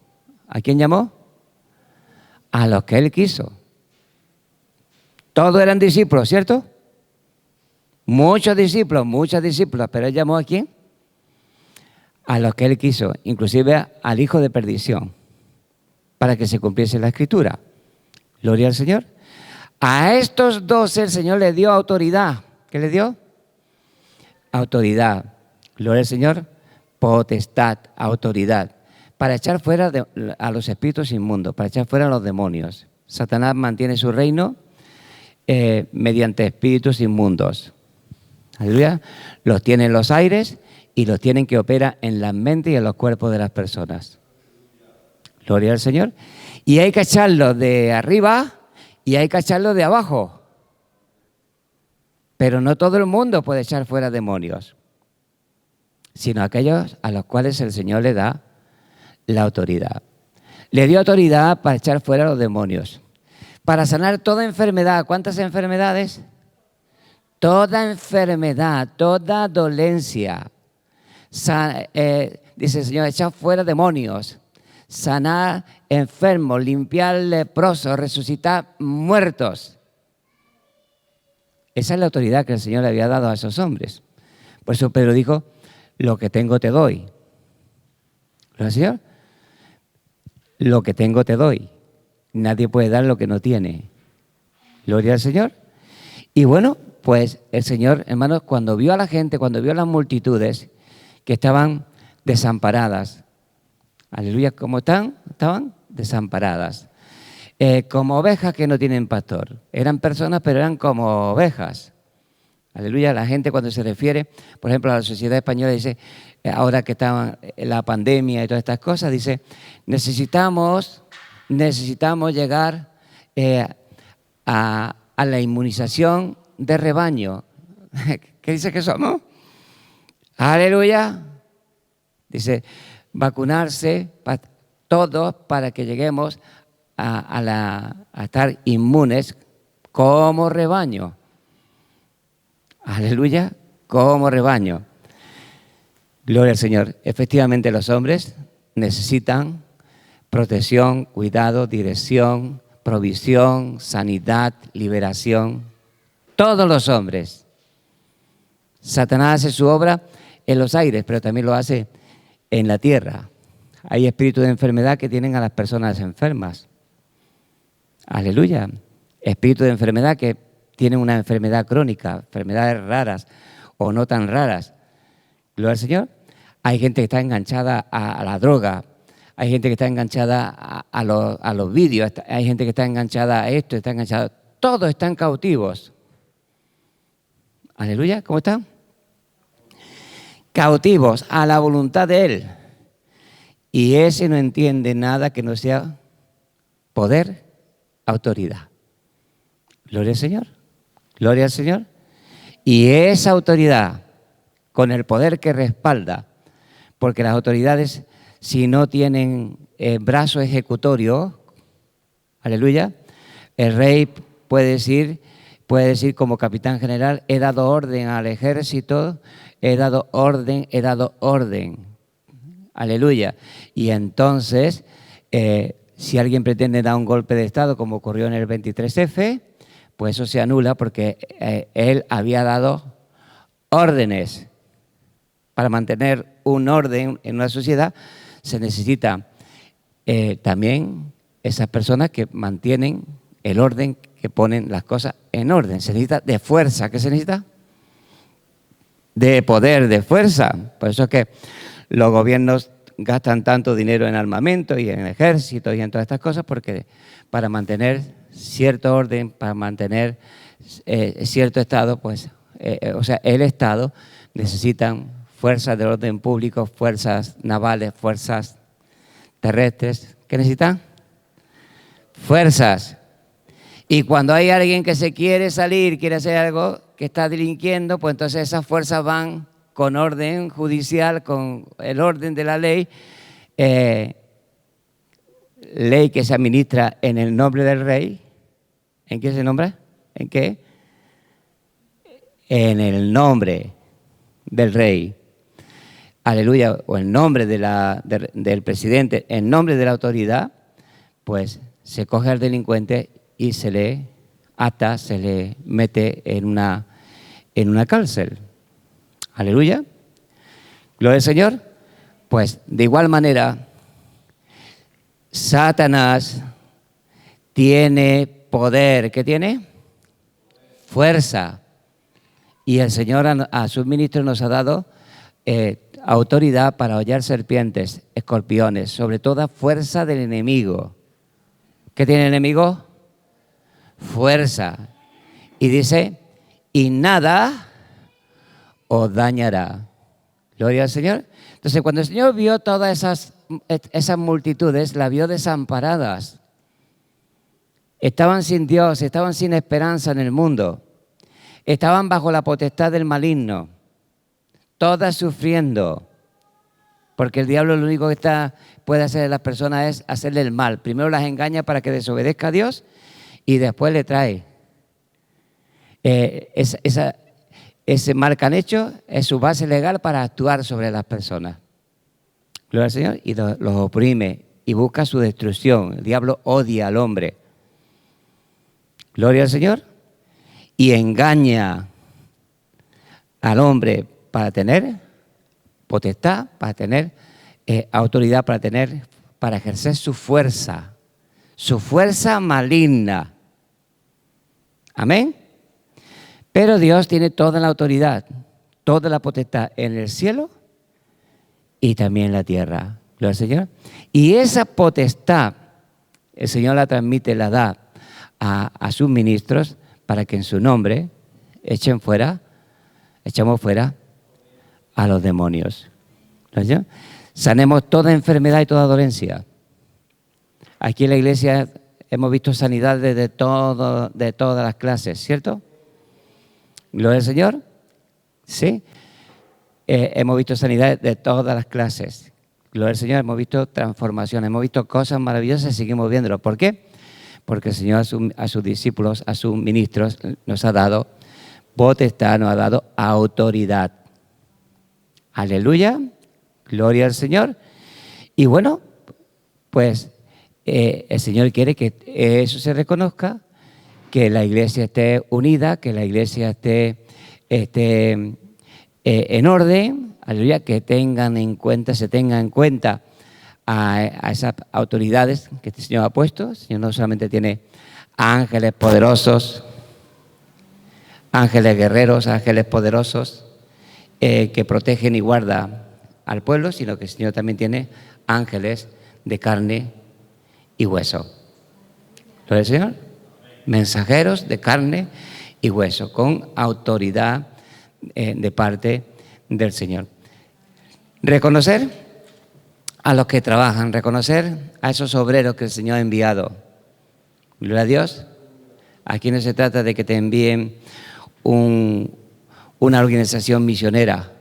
¿A quién llamó? A los que él quiso. Todos eran discípulos, ¿cierto? Muchos discípulos, muchas discípulas, pero él llamó ¿a quién? A los que él quiso, inclusive al hijo de perdición, para que se cumpliese la Escritura. Gloria al Señor. A estos 12 el Señor le dio autoridad. ¿Qué le dio? Autoridad. Gloria al Señor. Potestad, autoridad, para echar fuera a los espíritus inmundos, para echar fuera a los demonios. Satanás mantiene su reino mediante espíritus inmundos. Aleluya. Los tiene en los aires y los tienen que operar en las mentes y en los cuerpos de las personas. Gloria al Señor. Y hay que echarlos de arriba y hay que echarlos de abajo. Pero no todo el mundo puede echar fuera demonios, sino aquellos a los cuales el Señor le da la autoridad. Le dio autoridad para echar fuera a los demonios, para sanar toda enfermedad. ¿Cuántas enfermedades? Toda enfermedad, toda dolencia. Dice el Señor: echar fuera demonios, sanar enfermos, limpiar leprosos, resucitar muertos. Esa es la autoridad que el Señor le había dado a esos hombres. Por eso Pedro dijo: lo que tengo te doy. ¿Lo Señor? Lo que tengo te doy. Nadie puede dar lo que no tiene. Gloria al Señor. Y bueno, pues el Señor, hermanos, cuando vio a la gente, cuando vio a las multitudes que estaban desamparadas, aleluya, ¿cómo estaban? Estaban desamparadas. Como ovejas que no tienen pastor. Eran personas, pero eran como ovejas. Aleluya. La gente, cuando se refiere, por ejemplo, a la sociedad española, dice, ahora que está la pandemia y todas estas cosas, dice, necesitamos llegar a la inmunización de rebaño. ¿Qué dice que somos? Aleluya. Dice, vacunarse todos para que lleguemos a estar inmunes como rebaño. Aleluya, como rebaño. Gloria al Señor. Efectivamente, los hombres necesitan protección, cuidado, dirección, provisión, sanidad, liberación. Todos los hombres. Satanás hace su obra en los aires, pero también lo hace en la tierra. Hay espíritus de enfermedad que tienen a las personas enfermas. Aleluya. Espíritus de enfermedad que tienen una enfermedad crónica, enfermedades raras o no tan raras. Gloria al Señor. Hay gente que está enganchada a la droga, hay gente que está enganchada a los vídeos, hay gente que está enganchada a esto, está enganchada. Todos están cautivos. Aleluya. ¿Cómo están? Cautivos a la voluntad de Él. Y ese no entiende nada que no sea poder, autoridad. Gloria al Señor. Gloria al Señor. Y esa autoridad, con el poder que respalda, porque las autoridades, si no tienen brazo ejecutorio, aleluya, el rey puede decir como capitán general, he dado orden al ejército, he dado orden, aleluya. Y entonces, si alguien pretende dar un golpe de Estado, como ocurrió en el 23F, pues eso se anula porque él había dado órdenes. Para mantener un orden en una sociedad se necesita también esas personas que mantienen el orden, que ponen las cosas en orden. Se necesita de fuerza. ¿Qué se necesita? De poder, de fuerza. Por eso es que los gobiernos gastan tanto dinero en armamento y en ejército y en todas estas cosas, porque para mantener cierto orden, para mantener cierto Estado, pues, el Estado necesitan fuerzas de orden público, fuerzas navales, fuerzas terrestres. ¿Qué necesitan? Fuerzas. Y cuando hay alguien que se quiere salir, quiere hacer algo, que está delinquiendo, pues entonces esas fuerzas van con orden judicial, con el orden de la ley, ley que se administra en el nombre del rey. ¿En qué se nombra? ¿En qué? En el nombre del rey. Aleluya, o en nombre del presidente, en nombre de la autoridad, pues se coge al delincuente y se le ata, se le mete en una cárcel. Aleluya. Gloria al Señor. Pues de igual manera, Satanás tiene poder. ¿Qué tiene? Fuerza. Y el Señor a sus ministros nos ha dado autoridad para hollar serpientes, escorpiones, sobre toda fuerza del enemigo. ¿Qué tiene el enemigo? Fuerza. Y dice, y nada os dañará. Gloria al Señor. Entonces, cuando el Señor vio todas esas multitudes, las vio desamparadas. Estaban sin Dios, estaban sin esperanza en el mundo. Estaban bajo la potestad del maligno. Todas sufriendo. Porque el diablo lo único que puede hacer a las personas es hacerle el mal. Primero las engaña para que desobedezca a Dios y después le trae. Ese mal que han hecho es su base legal para actuar sobre las personas. Gloria al Señor. Y los oprime y busca su destrucción. El diablo odia al hombre. Gloria al Señor. Y engaña al hombre para tener potestad, para tener autoridad, para ejercer su fuerza maligna. Amén. Pero Dios tiene toda la autoridad, toda la potestad en el cielo y también en la tierra. Gloria al Señor. Y esa potestad el Señor la transmite, la da a sus ministros para que en su nombre echemos fuera a los demonios. ¿No? Sanemos toda enfermedad y toda dolencia. Aquí en la iglesia hemos visto sanidades de todas las clases, ¿cierto? Gloria al Señor. Sí. Hemos visto sanidades de todas las clases. Gloria al Señor. Hemos visto transformaciones, hemos visto cosas maravillosas y seguimos viéndolo. ¿Por qué? Porque el Señor a sus discípulos, a sus ministros, nos ha dado potestad, nos ha dado autoridad. Aleluya, gloria al Señor. Y bueno, pues el Señor quiere que eso se reconozca, que la iglesia esté unida, que la iglesia esté en orden, aleluya, que se tengan en cuenta a esas autoridades que este Señor ha puesto. El Señor no solamente tiene ángeles poderosos, ángeles guerreros, ángeles poderosos que protegen y guardan al pueblo, sino que el Señor también tiene ángeles de carne y hueso. ¿Lo del Señor? Mensajeros de carne y hueso, con autoridad de parte del Señor. Reconocer a los que trabajan, reconocer a esos obreros que el Señor ha enviado. Gloria a Dios. Aquí no se trata de que te envíen una organización misionera.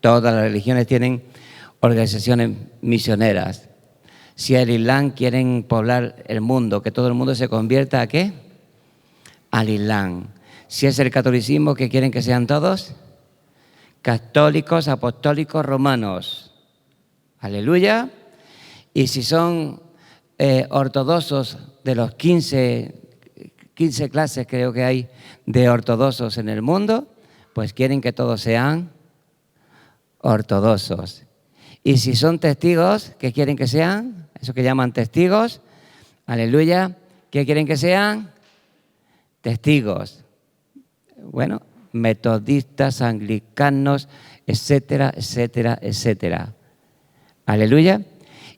Todas las religiones tienen organizaciones misioneras. Si el Islam quieren poblar el mundo, que todo el mundo se convierta ¿a qué? Al Islam. Si es el catolicismo, que quieren que sean todos católicos, apostólicos, romanos. Aleluya. Y si son ortodoxos, de los 15 clases creo que hay de ortodoxos en el mundo, pues quieren que todos sean ortodoxos. Y si son testigos, ¿qué quieren que sean? Eso que llaman testigos. Aleluya. ¿Qué quieren que sean? Testigos. Bueno, metodistas, anglicanos, etcétera, etcétera, etcétera. Aleluya.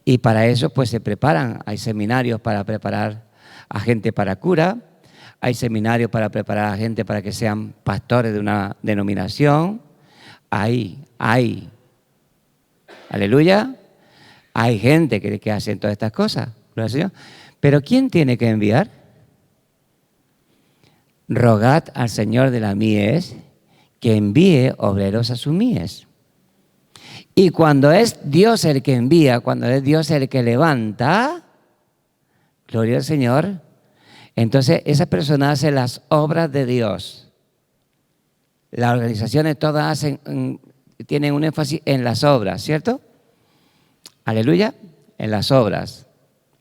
Y para eso pues se preparan. Hay seminarios para preparar a gente para cura. Hay seminarios para preparar a gente para que sean pastores de una denominación. Hay. Aleluya. Hay gente que hace todas estas cosas. Gloria al Señor. Pero ¿quién tiene que enviar? Rogad al Señor de la mies que envíe obreros a su mies. Y cuando es Dios el que envía, cuando es Dios el que levanta, gloria al Señor, entonces esa persona hace las obras de Dios. Las organizaciones todas tienen un énfasis en las obras, ¿cierto? Aleluya, en las obras.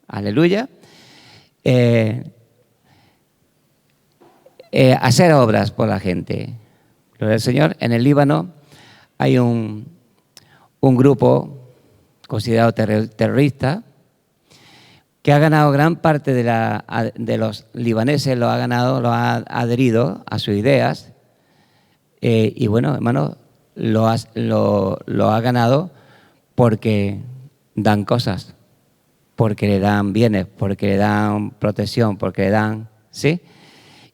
Aleluya. Hacer obras por la gente. Gloria al Señor. En el Líbano hay un grupo considerado terrorista que ha ganado gran parte de los libaneses, lo ha adherido a sus ideas. Y bueno, hermano, lo ha ganado porque dan cosas, porque le dan bienes, porque le dan protección, porque le dan, ¿sí?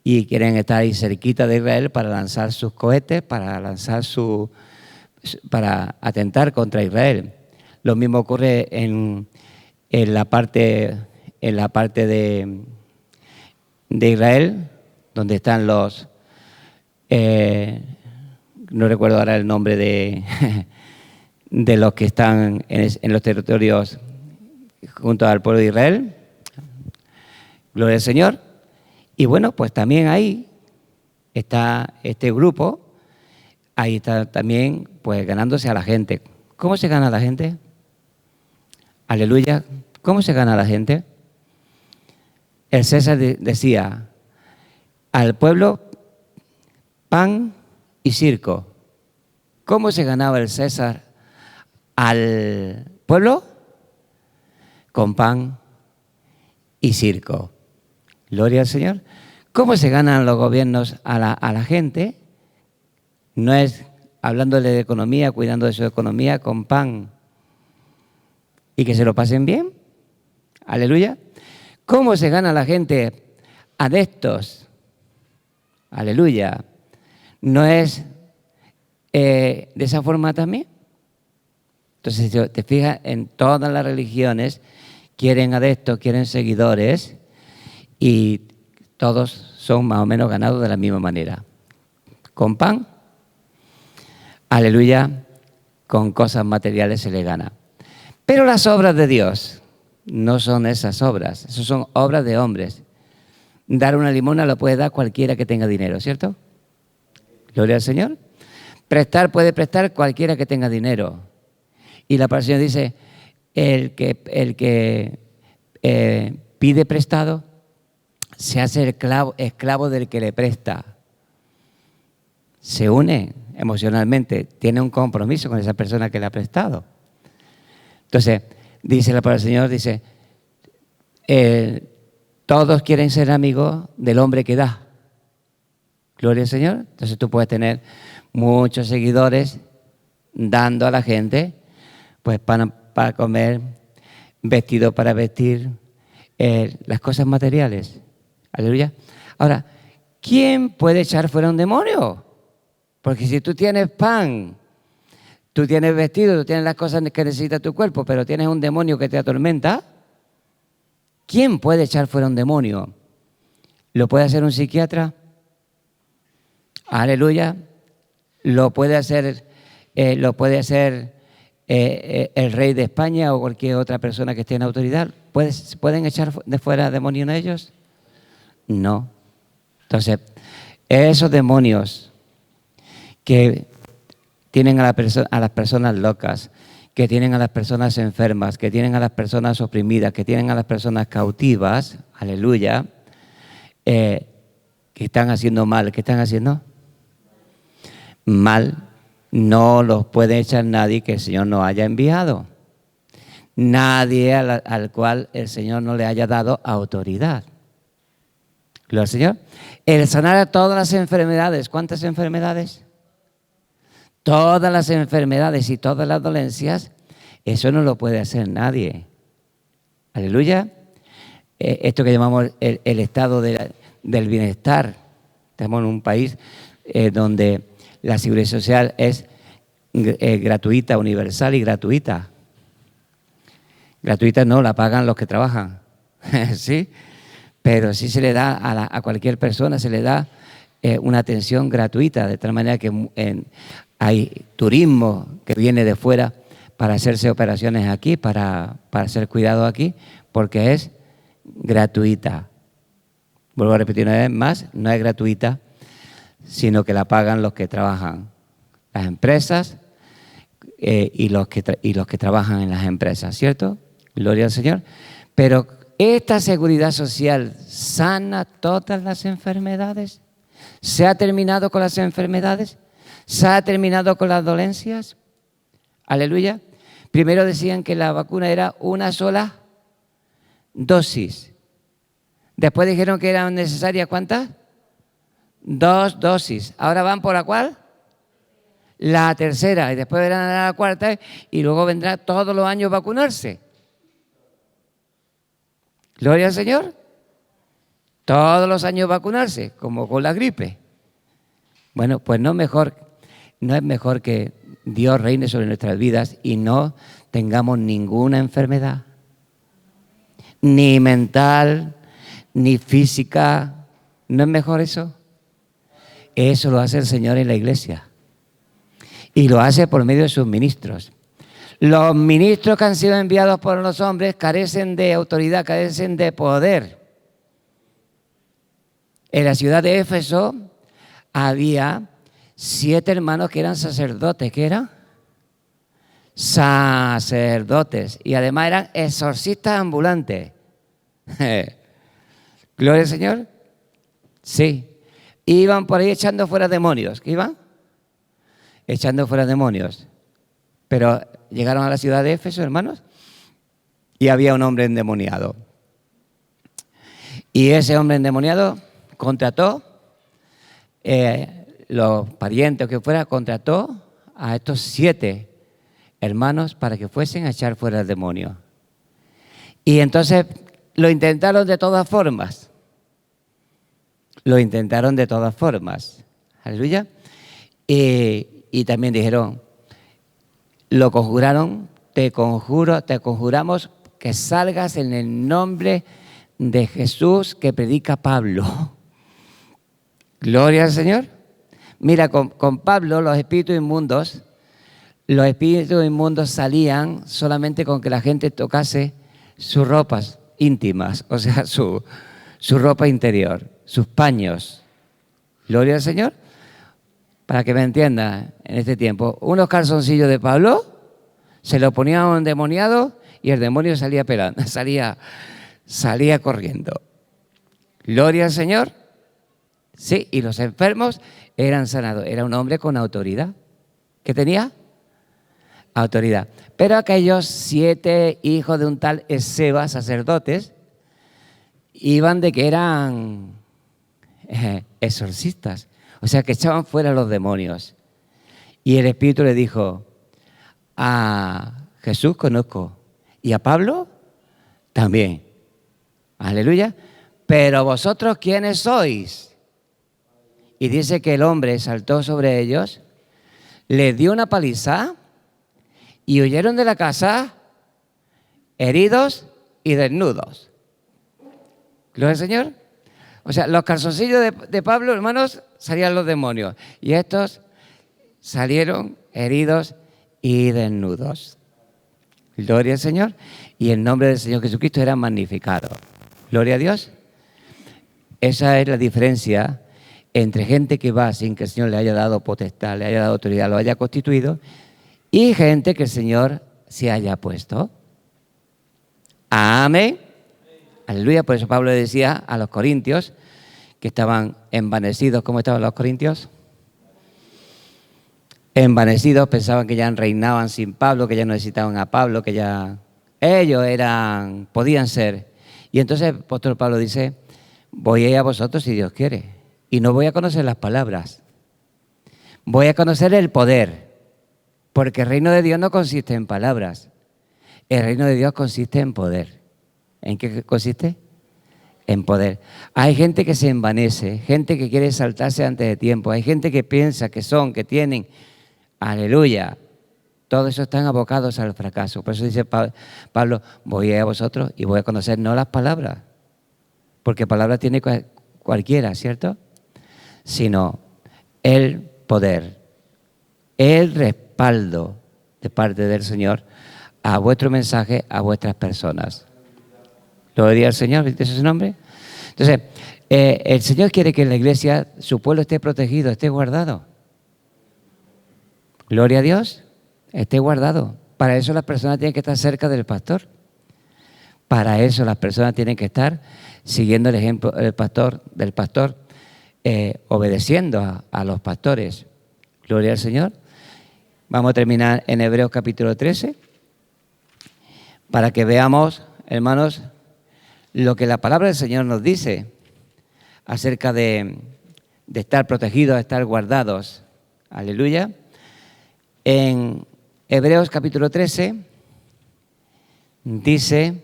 Y quieren estar ahí cerquita de Israel para lanzar sus cohetes, para atentar contra Israel. Lo mismo ocurre en la parte de Israel, donde están los, no recuerdo ahora el nombre de los que están en los territorios junto al pueblo de Israel. Gloria al Señor. Y bueno, pues también ahí está este grupo, ahí está también pues ganándose a la gente. ¿Cómo se gana a la gente? Aleluya. ¿Cómo se gana a la gente? El César decía, al pueblo pan y circo. ¿Cómo se ganaba el César al pueblo? Con pan y circo. Gloria al Señor. ¿Cómo se ganan los gobiernos a la gente? No es hablándole de economía, cuidando de su economía, con pan y que se lo pasen bien. Aleluya. ¿Cómo se gana la gente adeptos? Aleluya. ¿No es de esa forma también? Entonces, si te fijas, en todas las religiones quieren adeptos, quieren seguidores y todos son más o menos ganados de la misma manera. Con pan, aleluya, con cosas materiales se le gana. Pero las obras de Dios no son esas obras, esas son obras de hombres. Dar una limosna lo puede dar cualquiera que tenga dinero, ¿cierto? Gloria al Señor. Prestar puede prestar cualquiera que tenga dinero. Y la palabra del Señor dice, el que pide prestado se hace esclavo del que le presta. Se une emocionalmente, tiene un compromiso con esa persona que le ha prestado. Entonces, dice la palabra del Señor, dice, todos quieren ser amigos del hombre que da. Gloria al Señor. Entonces tú puedes tener muchos seguidores dando a la gente, pues para comer, vestido para vestir, las cosas materiales. Aleluya. Ahora, ¿quién puede echar fuera un demonio? Porque si tú tienes pan, tú tienes vestido, tú tienes las cosas que necesita tu cuerpo, pero tienes un demonio que te atormenta, ¿Quién puede echar fuera un demonio? ¿Lo puede hacer un psiquiatra? Aleluya. ¿Lo puede hacer el rey de España o cualquier otra persona que esté en autoridad? ¿Pueden echar de fuera demonios ellos? No. Entonces, esos demonios que tienen a las personas locas, que tienen a las personas enfermas, que tienen a las personas oprimidas, que tienen a las personas cautivas, aleluya, que están haciendo mal. ¿Qué están haciendo? Mal. No los puede echar nadie que el Señor no haya enviado. Nadie al cual el Señor no le haya dado autoridad. Gloria al Señor. El sanar a todas las enfermedades. ¿Cuántas enfermedades? Todas las enfermedades y todas las dolencias. Eso no lo puede hacer nadie. Aleluya. Esto que llamamos el estado del bienestar. Estamos en un país donde la seguridad social es gratuita, universal y gratuita. Gratuita no, la pagan los que trabajan. ¿Sí? Pero sí se le da a cualquier persona, se le da una atención gratuita, de tal manera que hay turismo que viene de fuera para hacerse operaciones aquí, para ser cuidado aquí, porque es gratuita. Vuelvo a repetir una vez más, no es gratuita, sino que la pagan los que trabajan, las empresas y los que trabajan en las empresas, ¿cierto? Gloria al Señor. Pero esta seguridad social sana todas las enfermedades. ¿Se ha terminado con las enfermedades? ¿Se ha terminado con las dolencias? Aleluya. Primero decían que la vacuna era una sola dosis. Después dijeron que eran necesarias ¿cuántas? 2 dosis. Ahora van por la ¿cuál? La tercera. Y después verán a la cuarta y luego vendrá todos los años vacunarse. Gloria al Señor. Todos los años vacunarse, como con la gripe. Bueno, pues no es mejor que Dios reine sobre nuestras vidas y no tengamos ninguna enfermedad, ni mental, ni física. ¿No es mejor eso? Eso lo hace el Señor en la iglesia. Y lo hace por medio de sus ministros. Los ministros que han sido enviados por los hombres carecen de autoridad, carecen de poder. En la ciudad de Éfeso había 7 hermanos que eran sacerdotes. ¿Qué eran? Sacerdotes. Y además eran exorcistas ambulantes. Gloria al Señor. Sí. Iban por ahí echando fuera demonios. ¿Qué iban? Echando fuera demonios. Pero llegaron a la ciudad de Éfeso, hermanos, y había un hombre endemoniado. Y ese hombre endemoniado contrató, los parientes o que fuera, contrató a estos 7 hermanos para que fuesen a echar fuera el demonio. Y entonces lo intentaron de todas formas. Lo intentaron de todas formas. Aleluya. Y también dijeron, lo conjuraron, te conjuramos que salgas en el nombre de Jesús que predica Pablo. Gloria al Señor. Mira, con Pablo los espíritus inmundos salían solamente con que la gente tocase sus ropas íntimas, o sea, su ropa interior, sus paños. Gloria al Señor. Para que me entiendan en este tiempo, unos calzoncillos de Pablo se lo ponían a un endemoniado y el demonio salía corriendo. Gloria al Señor. Sí, y los enfermos eran sanados. Era un hombre con autoridad. ¿Qué tenía? Autoridad. Pero aquellos 7 hijos de un tal Esceva, sacerdotes, iban de que eran exorcistas. O sea, que echaban fuera los demonios. Y el Espíritu le dijo, a Jesús conozco y a Pablo también. Aleluya. Pero vosotros, ¿quiénes sois? Y dice que el hombre saltó sobre ellos, les dio una paliza y huyeron de la casa heridos y desnudos. Gloria al Señor. O sea, los calzoncillos de Pablo, hermanos, salían los demonios. Y estos salieron heridos y desnudos. Gloria al Señor. Y el nombre del Señor Jesucristo era magnificado. Gloria a Dios. Esa es la diferencia entre gente que va sin que el Señor le haya dado potestad, le haya dado autoridad, lo haya constituido, y gente que el Señor se haya puesto. Amén. Aleluya. Por eso Pablo le decía a los corintios que estaban envanecidos. ¿Cómo estaban los corintios? Envanecidos, pensaban que ya reinaban sin Pablo, que ya no necesitaban a Pablo, que ya ellos podían ser. Y entonces el apóstol Pablo dice, voy a ir a vosotros si Dios quiere. Y no voy a conocer las palabras. Voy a conocer el poder. Porque el reino de Dios no consiste en palabras. El reino de Dios consiste en poder. ¿En qué consiste? En poder. Hay gente que se envanece, gente que quiere saltarse antes de tiempo, hay gente que piensa que que tienen, aleluya, todo eso están abocados al fracaso. Por eso dice Pablo, voy a ir a vosotros y voy a conocer no las palabras, porque palabras tiene cualquiera, ¿cierto? Sino el poder, el respaldo de parte del Señor a vuestro mensaje, a vuestras personas. Gloria al Señor, ¿viste su nombre? Entonces, el Señor quiere que en la iglesia su pueblo esté protegido, esté guardado. Gloria a Dios, esté guardado. Para eso las personas tienen que estar cerca del pastor. Para eso las personas tienen que estar siguiendo el ejemplo del pastor, obedeciendo a los pastores. Gloria al Señor. Vamos a terminar en Hebreos capítulo 13 para que veamos, hermanos, lo que la palabra del Señor nos dice acerca de estar protegidos, de estar guardados. Aleluya. En Hebreos capítulo 13 dice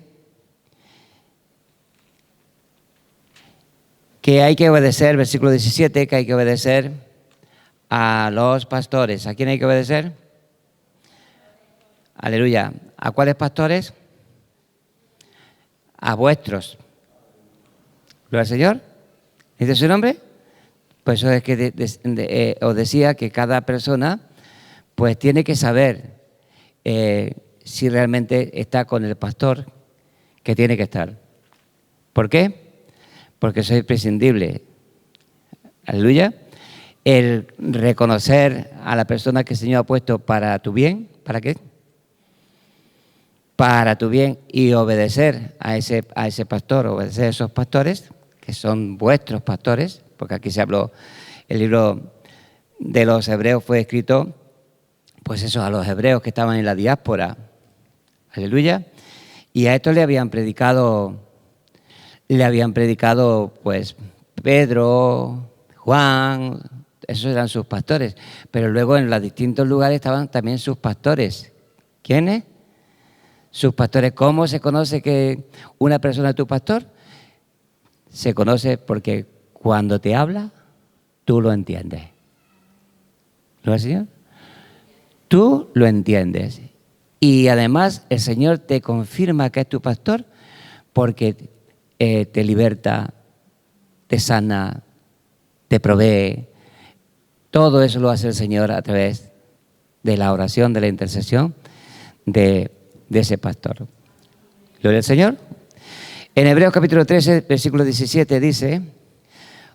que hay que obedecer, versículo 17, que hay que obedecer a los pastores. ¿A quién hay que obedecer? Aleluya. ¿A cuáles pastores? A vuestros. ¿Gloria al Señor? ¿Dice su nombre? Pues eso es que os decía que cada persona pues tiene que saber si realmente está con el pastor que tiene que estar. ¿Por qué? Porque eso es imprescindible. Aleluya. El reconocer a la persona que el Señor ha puesto para tu bien. ¿Para qué? Para tu bien, y obedecer a ese pastor, obedecer a esos pastores, que son vuestros pastores, porque aquí se habló, el libro de los Hebreos fue escrito, pues eso, a los hebreos que estaban en la diáspora, aleluya, y a estos le habían predicado pues Pedro, Juan, esos eran sus pastores, pero luego en los distintos lugares estaban también sus pastores. ¿Quiénes? Sus pastores. ¿Cómo se conoce que una persona es tu pastor? Se conoce porque cuando te habla, tú lo entiendes. ¿Lo ves, Señor? Tú lo entiendes. Y además el Señor te confirma que es tu pastor porque te liberta, te sana, te provee. Todo eso lo hace el Señor a través de la oración, de la intercesión de ese pastor. Gloria al Señor. En Hebreos capítulo 13, versículo 17 dice,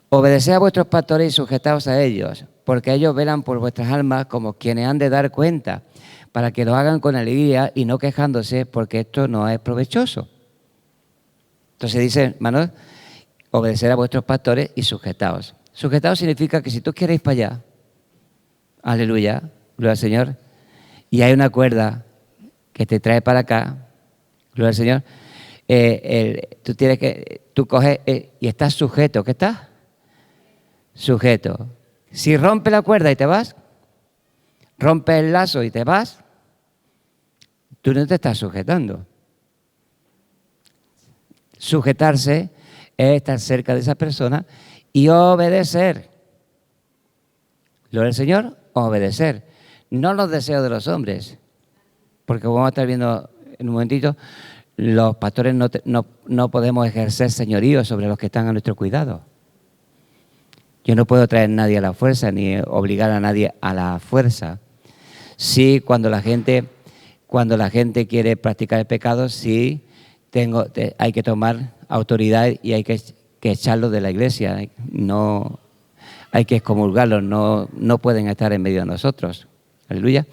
obedeced a vuestros pastores y sujetaos a ellos, porque ellos velan por vuestras almas como quienes han de dar cuenta, para que lo hagan con alegría y no quejándose, porque esto no es provechoso. Entonces dice, hermanos, obedecer a vuestros pastores y sujetaos. Sujetaos significa que si tú quieres ir para allá, aleluya, gloria al Señor, y hay una cuerda que te trae para acá, gloria al Señor, tú coges y estás sujeto. ¿Qué estás? Sujeto. Si rompe la cuerda y te vas, rompe el lazo y te vas, tú no te estás sujetando. Sujetarse es estar cerca de esa persona y obedecer. Gloria al Señor, obedecer. No los deseos de los hombres, porque vamos a estar viendo en un momentito, los pastores no podemos ejercer señorío sobre los que están a nuestro cuidado. Yo no puedo traer a nadie a la fuerza ni obligar a nadie a la fuerza. Sí, cuando la gente quiere practicar el pecado, sí hay que tomar autoridad y hay que echarlos de la iglesia. No hay que excomulgarlos, no pueden estar en medio de nosotros. Aleluya.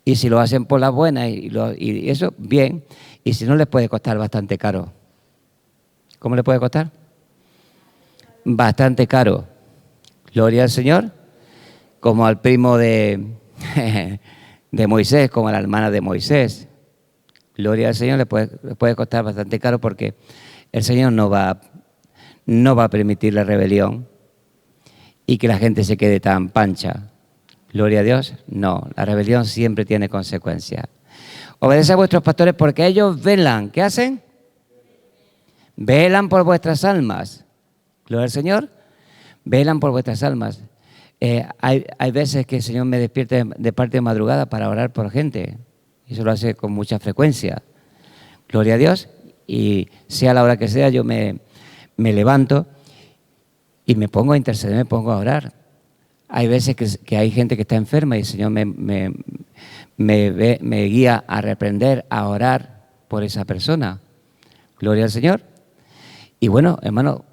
Y si lo hacen por las buenas y eso, bien. Y si no, les puede costar bastante caro. ¿Cómo le puede costar? Bastante caro. Gloria al Señor. Como al primo de Moisés, como a la hermana de Moisés. Gloria al Señor, le puede costar bastante caro porque el Señor no va a permitir la rebelión y que la gente se quede tan pancha. Gloria a Dios. No, la rebelión siempre tiene consecuencias. Obedece a vuestros pastores porque ellos velan. ¿Qué hacen? Velan por vuestras almas. Gloria al Señor. Velan por vuestras almas. Hay veces que el Señor me despierta de parte de madrugada para orar por gente. Y eso lo hace con mucha frecuencia. Gloria a Dios. Y sea la hora que sea, yo me levanto y me pongo a interceder, me pongo a orar. Hay veces que hay gente que está enferma y el Señor me guía a reprender, a orar por esa persona. Gloria al Señor. Y bueno, hermano,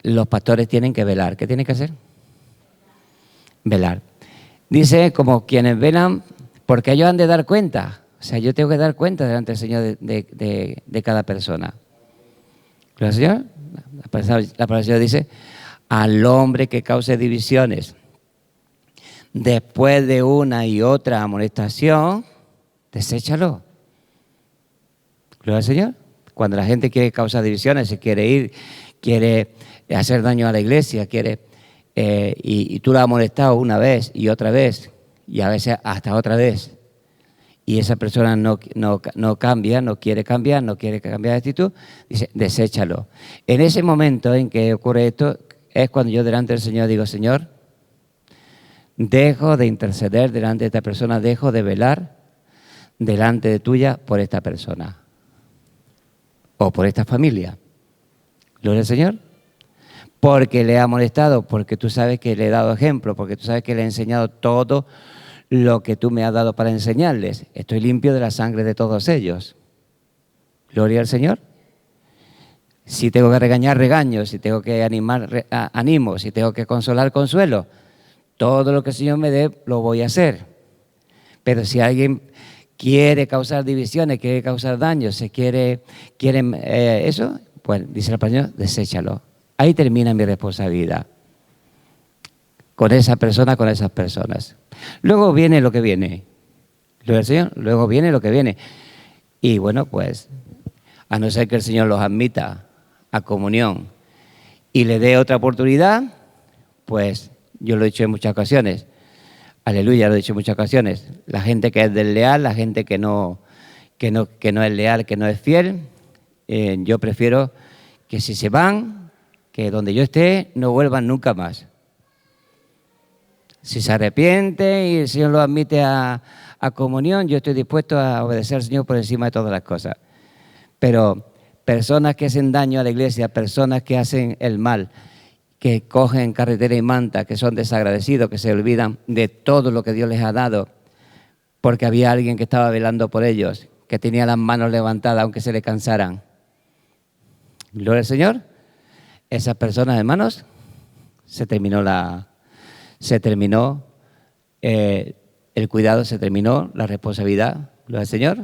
los pastores tienen que velar. ¿Qué tienen que hacer? Velar. Dice, como quienes velan, porque ellos han de dar cuenta. O sea, yo tengo que dar cuenta delante del Señor de cada persona. Gloria al Señor. La palabra del Señor dice, al hombre que cause divisiones, después de una y otra amonestación, deséchalo. Gloria al Señor. Cuando la gente quiere causar divisiones, se quiere ir, quiere hacer daño a la iglesia, y tú la has amonestado una vez y otra vez, y a veces hasta otra vez, y esa persona no cambia, no quiere cambiar de actitud, dice, deséchalo. En ese momento en que ocurre esto, es cuando yo delante del Señor digo, Señor, dejo de interceder delante de esta persona, dejo de velar delante de tuya por esta persona o por esta familia. Gloria al Señor. Porque le ha molestado, porque tú sabes que le he dado ejemplo, porque tú sabes que le he enseñado todo lo que tú me has dado para enseñarles. Estoy limpio de la sangre de todos ellos. Gloria al Señor. Si tengo que regañar, regaño. Si tengo que animar, animo. Si tengo que consolar, consuelo. Todo lo que el Señor me dé, lo voy a hacer. Pero si alguien quiere causar divisiones, quiere causar daños, quiere eso, pues dice la palabra, deséchalo. Ahí termina mi responsabilidad. Con esa persona, con esas personas. Luego viene lo que viene. Gloria al Señor. Luego viene lo que viene. Y bueno, pues, a no ser que el Señor los admita a comunión y le dé otra oportunidad, pues yo lo he dicho en muchas ocasiones. Aleluya, lo he dicho en muchas ocasiones. La gente que es desleal, la gente que no es leal, que no es fiel, yo prefiero que si se van, que donde yo esté, no vuelvan nunca más. Si se arrepiente y el Señor lo admite a comunión, yo estoy dispuesto a obedecer al Señor por encima de todas las cosas. Pero personas que hacen daño a la iglesia, personas que hacen el mal, que cogen carretera y manta, que son desagradecidos, que se olvidan de todo lo que Dios les ha dado, porque había alguien que estaba velando por ellos, que tenía las manos levantadas aunque se le cansaran. Gloria al Señor. Esas personas, hermanos, se terminó el cuidado, se terminó la responsabilidad, gloria al Señor,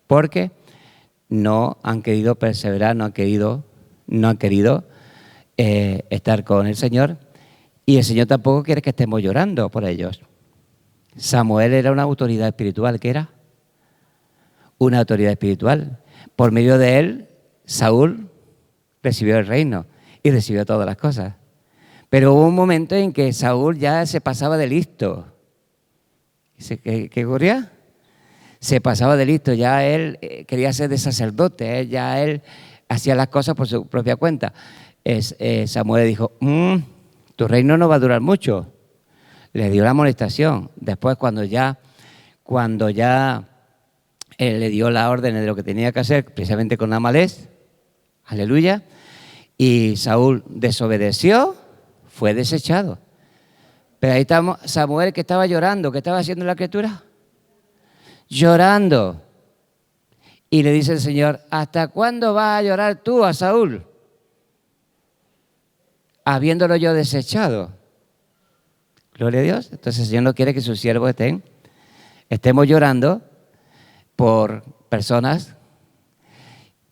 porque no han querido perseverar, no han querido estar con el Señor, y el Señor tampoco quiere que estemos llorando por ellos. Samuel era una autoridad espiritual. ¿Qué era? Una autoridad espiritual. Por medio de él, Saúl recibió el reino y recibió todas las cosas. Pero hubo un momento en que Saúl ya se pasaba de listo. ¿Qué ocurría? Se pasaba de listo, ya él quería ser de sacerdote, ya él hacía las cosas por su propia cuenta. Samuel dijo, tu reino no va a durar mucho. Le dio la amonestación. Después cuando ya Él le dio las órdenes de lo que tenía que hacer, precisamente con Amalés. Aleluya. Y Saúl desobedeció, fue desechado. Pero ahí está Samuel, que estaba llorando. ¿Qué estaba haciendo la criatura? Llorando. Y le dice el Señor: ¿hasta cuándo vas a llorar tú a Saúl, habiéndolo yo desechado? Gloria a Dios. Entonces el Señor no quiere que sus siervos estemos llorando por personas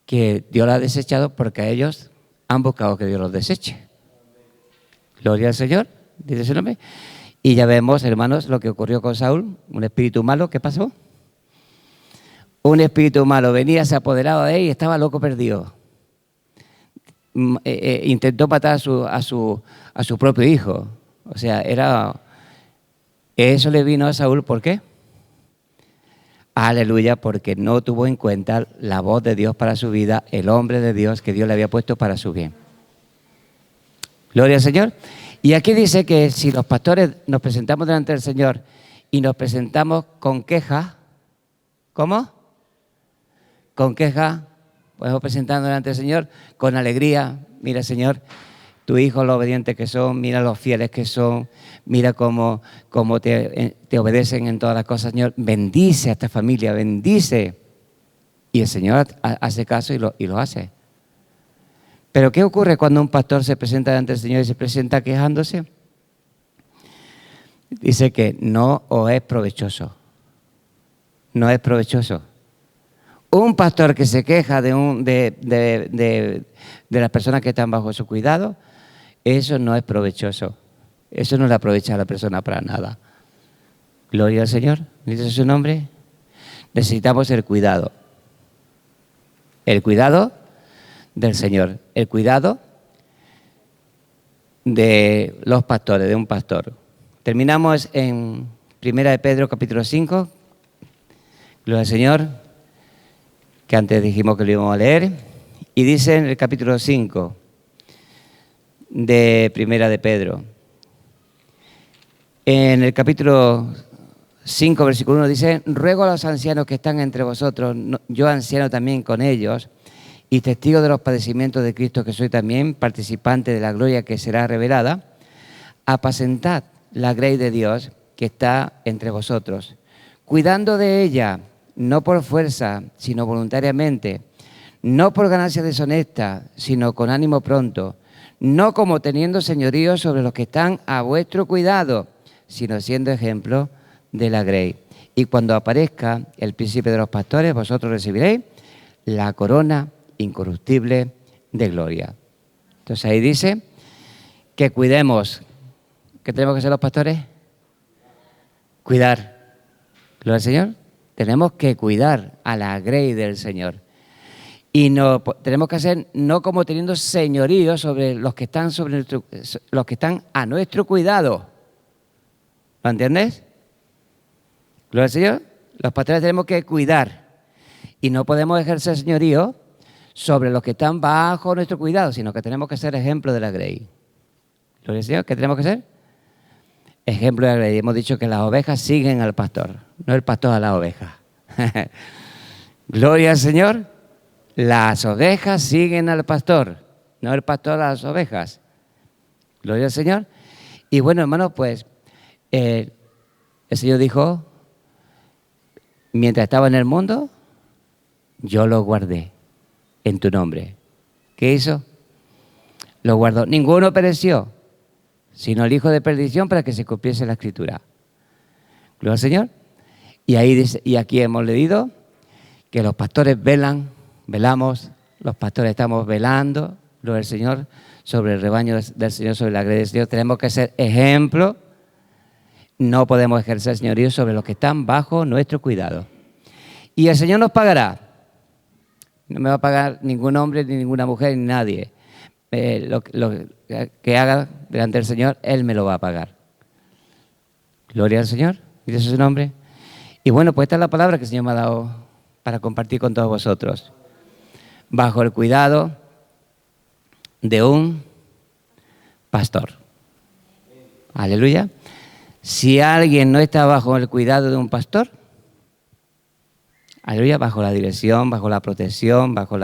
que Dios las ha desechado, porque a ellos han buscado que Dios los deseche. Gloria al Señor, dice su nombre. Y ya vemos, hermanos, lo que ocurrió con Saúl. Un espíritu malo, ¿qué pasó? Un espíritu malo venía, se apoderaba de él y estaba loco perdido. Intentó matar a su propio hijo. O sea, eso le vino a Saúl, ¿por qué? Aleluya, porque no tuvo en cuenta la voz de Dios para su vida, el hombre de Dios que Dios le había puesto para su bien. Gloria al Señor. Y aquí dice que si los pastores nos presentamos delante del Señor y nos presentamos con queja, ¿cómo? Con queja, podemos presentarnos delante del Señor con alegría. Mira, Señor, tu hijo, lo obedientes que son, mira los fieles que son, mira cómo te obedecen en todas las cosas, Señor. Bendice a esta familia, bendice. Y el Señor hace caso y lo hace. Pero ¿qué ocurre cuando un pastor se presenta delante del Señor y se presenta quejándose? Dice que no os es provechoso. No es provechoso. Un pastor que se queja de las personas que están bajo su cuidado, eso no es provechoso. Eso no le aprovecha a la persona para nada. Gloria al Señor. ¿Dice su nombre? Necesitamos el cuidado. El cuidado del Señor. El cuidado de los pastores, de un pastor. Terminamos en 1 de Pedro, capítulo 5. Gloria al Señor, que antes dijimos que lo íbamos a leer. Y dice en el capítulo 5 de 1 de Pedro. En el capítulo 5, versículo 1 dice: ruego a los ancianos que están entre vosotros, yo anciano también con ellos, y testigo de los padecimientos de Cristo, que soy también participante de la gloria que será revelada, apacentad la grey de Dios que está entre vosotros, cuidando de ella, no por fuerza, sino voluntariamente, no por ganancia deshonesta, sino con ánimo pronto, no como teniendo señorío sobre los que están a vuestro cuidado, sino siendo ejemplo de la grey. Y cuando aparezca el príncipe de los pastores, vosotros recibiréis la corona incorruptible de gloria. Entonces ahí dice que cuidemos. ¿Qué tenemos que hacer los pastores? Cuidar. ¿Gloria al Señor? Tenemos que cuidar a la grey del Señor. Y no tenemos que hacer no como teniendo señorío sobre los que están los que están a nuestro cuidado. ¿Lo entiendes? Gloria al Señor. Los pastores tenemos que cuidar y no podemos ejercer señorío sobre los que están bajo nuestro cuidado, sino que tenemos que ser ejemplo de la grey. Gloria al Señor. ¿Qué tenemos que ser? Ejemplo de la grey. Hemos dicho que las ovejas siguen al pastor, no el pastor a las ovejas. Gloria al Señor. Las ovejas siguen al pastor, no el pastor a las ovejas. Gloria al Señor. Y bueno, hermanos, pues el Señor dijo: mientras estaba en el mundo, yo lo guardé en tu nombre. ¿Qué hizo? Lo guardó. Ninguno pereció, sino el hijo de perdición, para que se cumpliese la Escritura. Gloria al Señor. Y ahí dice, y aquí hemos leído que los pastores velamos, los pastores estamos velando, gloria al Señor, sobre el rebaño del Señor, sobre la grey del Señor. Tenemos que ser ejemplo. No podemos ejercer señorío sobre los que están bajo nuestro cuidado. Y el Señor nos pagará. No me va a pagar ningún hombre, ni ninguna mujer, ni nadie. Lo que haga delante del Señor, Él me lo va a pagar. Gloria al Señor. ¿Y ese es su nombre? Y bueno, pues esta es la palabra que el Señor me ha dado para compartir con todos vosotros. Bajo el cuidado de un pastor. Aleluya. Si alguien no está bajo el cuidado de un pastor, aleluya, bajo la dirección, bajo la protección, bajo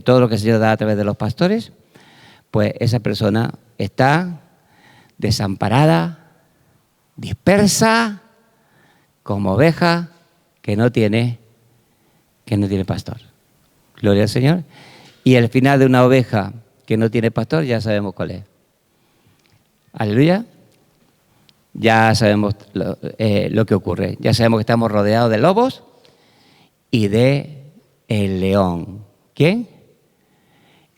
todo lo que el Señor da a través de los pastores, pues esa persona está desamparada, dispersa, como oveja que no tiene pastor. Gloria al Señor. Y el final de una oveja que no tiene pastor ya sabemos cuál es. Aleluya. Ya sabemos lo que ocurre. Ya sabemos que estamos rodeados de lobos y de el león. ¿Quién?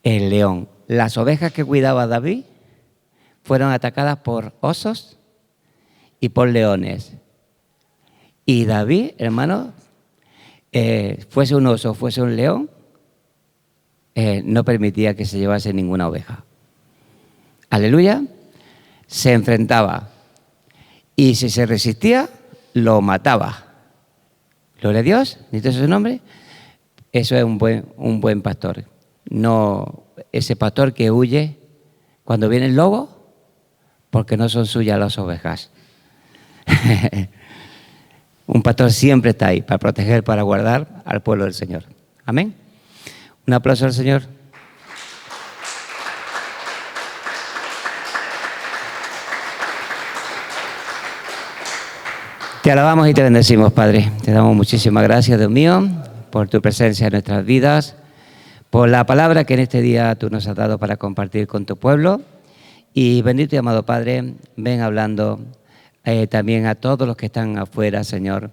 El león. Las ovejas que cuidaba David fueron atacadas por osos y por leones. Y David, hermano, fuese un oso, fuese un león, no permitía que se llevase ninguna oveja. Aleluya. Se enfrentaba. Y si se resistía, lo mataba. Gloria a Dios, ¿necesita su nombre? Eso es un buen pastor. No ese pastor que huye cuando viene el lobo, porque no son suyas las ovejas. Un pastor siempre está ahí para proteger, para guardar al pueblo del Señor. Amén. Un aplauso al Señor. Te alabamos y te bendecimos, Padre. Te damos muchísimas gracias, Dios mío, por tu presencia en nuestras vidas, por la palabra que en este día tú nos has dado para compartir con tu pueblo. Y bendito y amado Padre, ven hablando también a todos los que están afuera, Señor,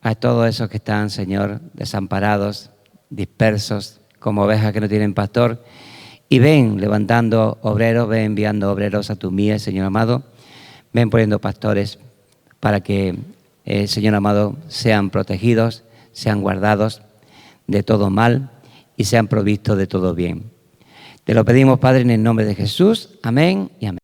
a todos esos que están, Señor, desamparados, dispersos, como ovejas que no tienen pastor. Y ven levantando obreros, ven enviando obreros a tu mies, Señor amado. Ven poniendo pastores para que, Señor amado, sean protegidos, sean guardados de todo mal y sean provistos de todo bien. Te lo pedimos, Padre, en el nombre de Jesús. Amén y amén.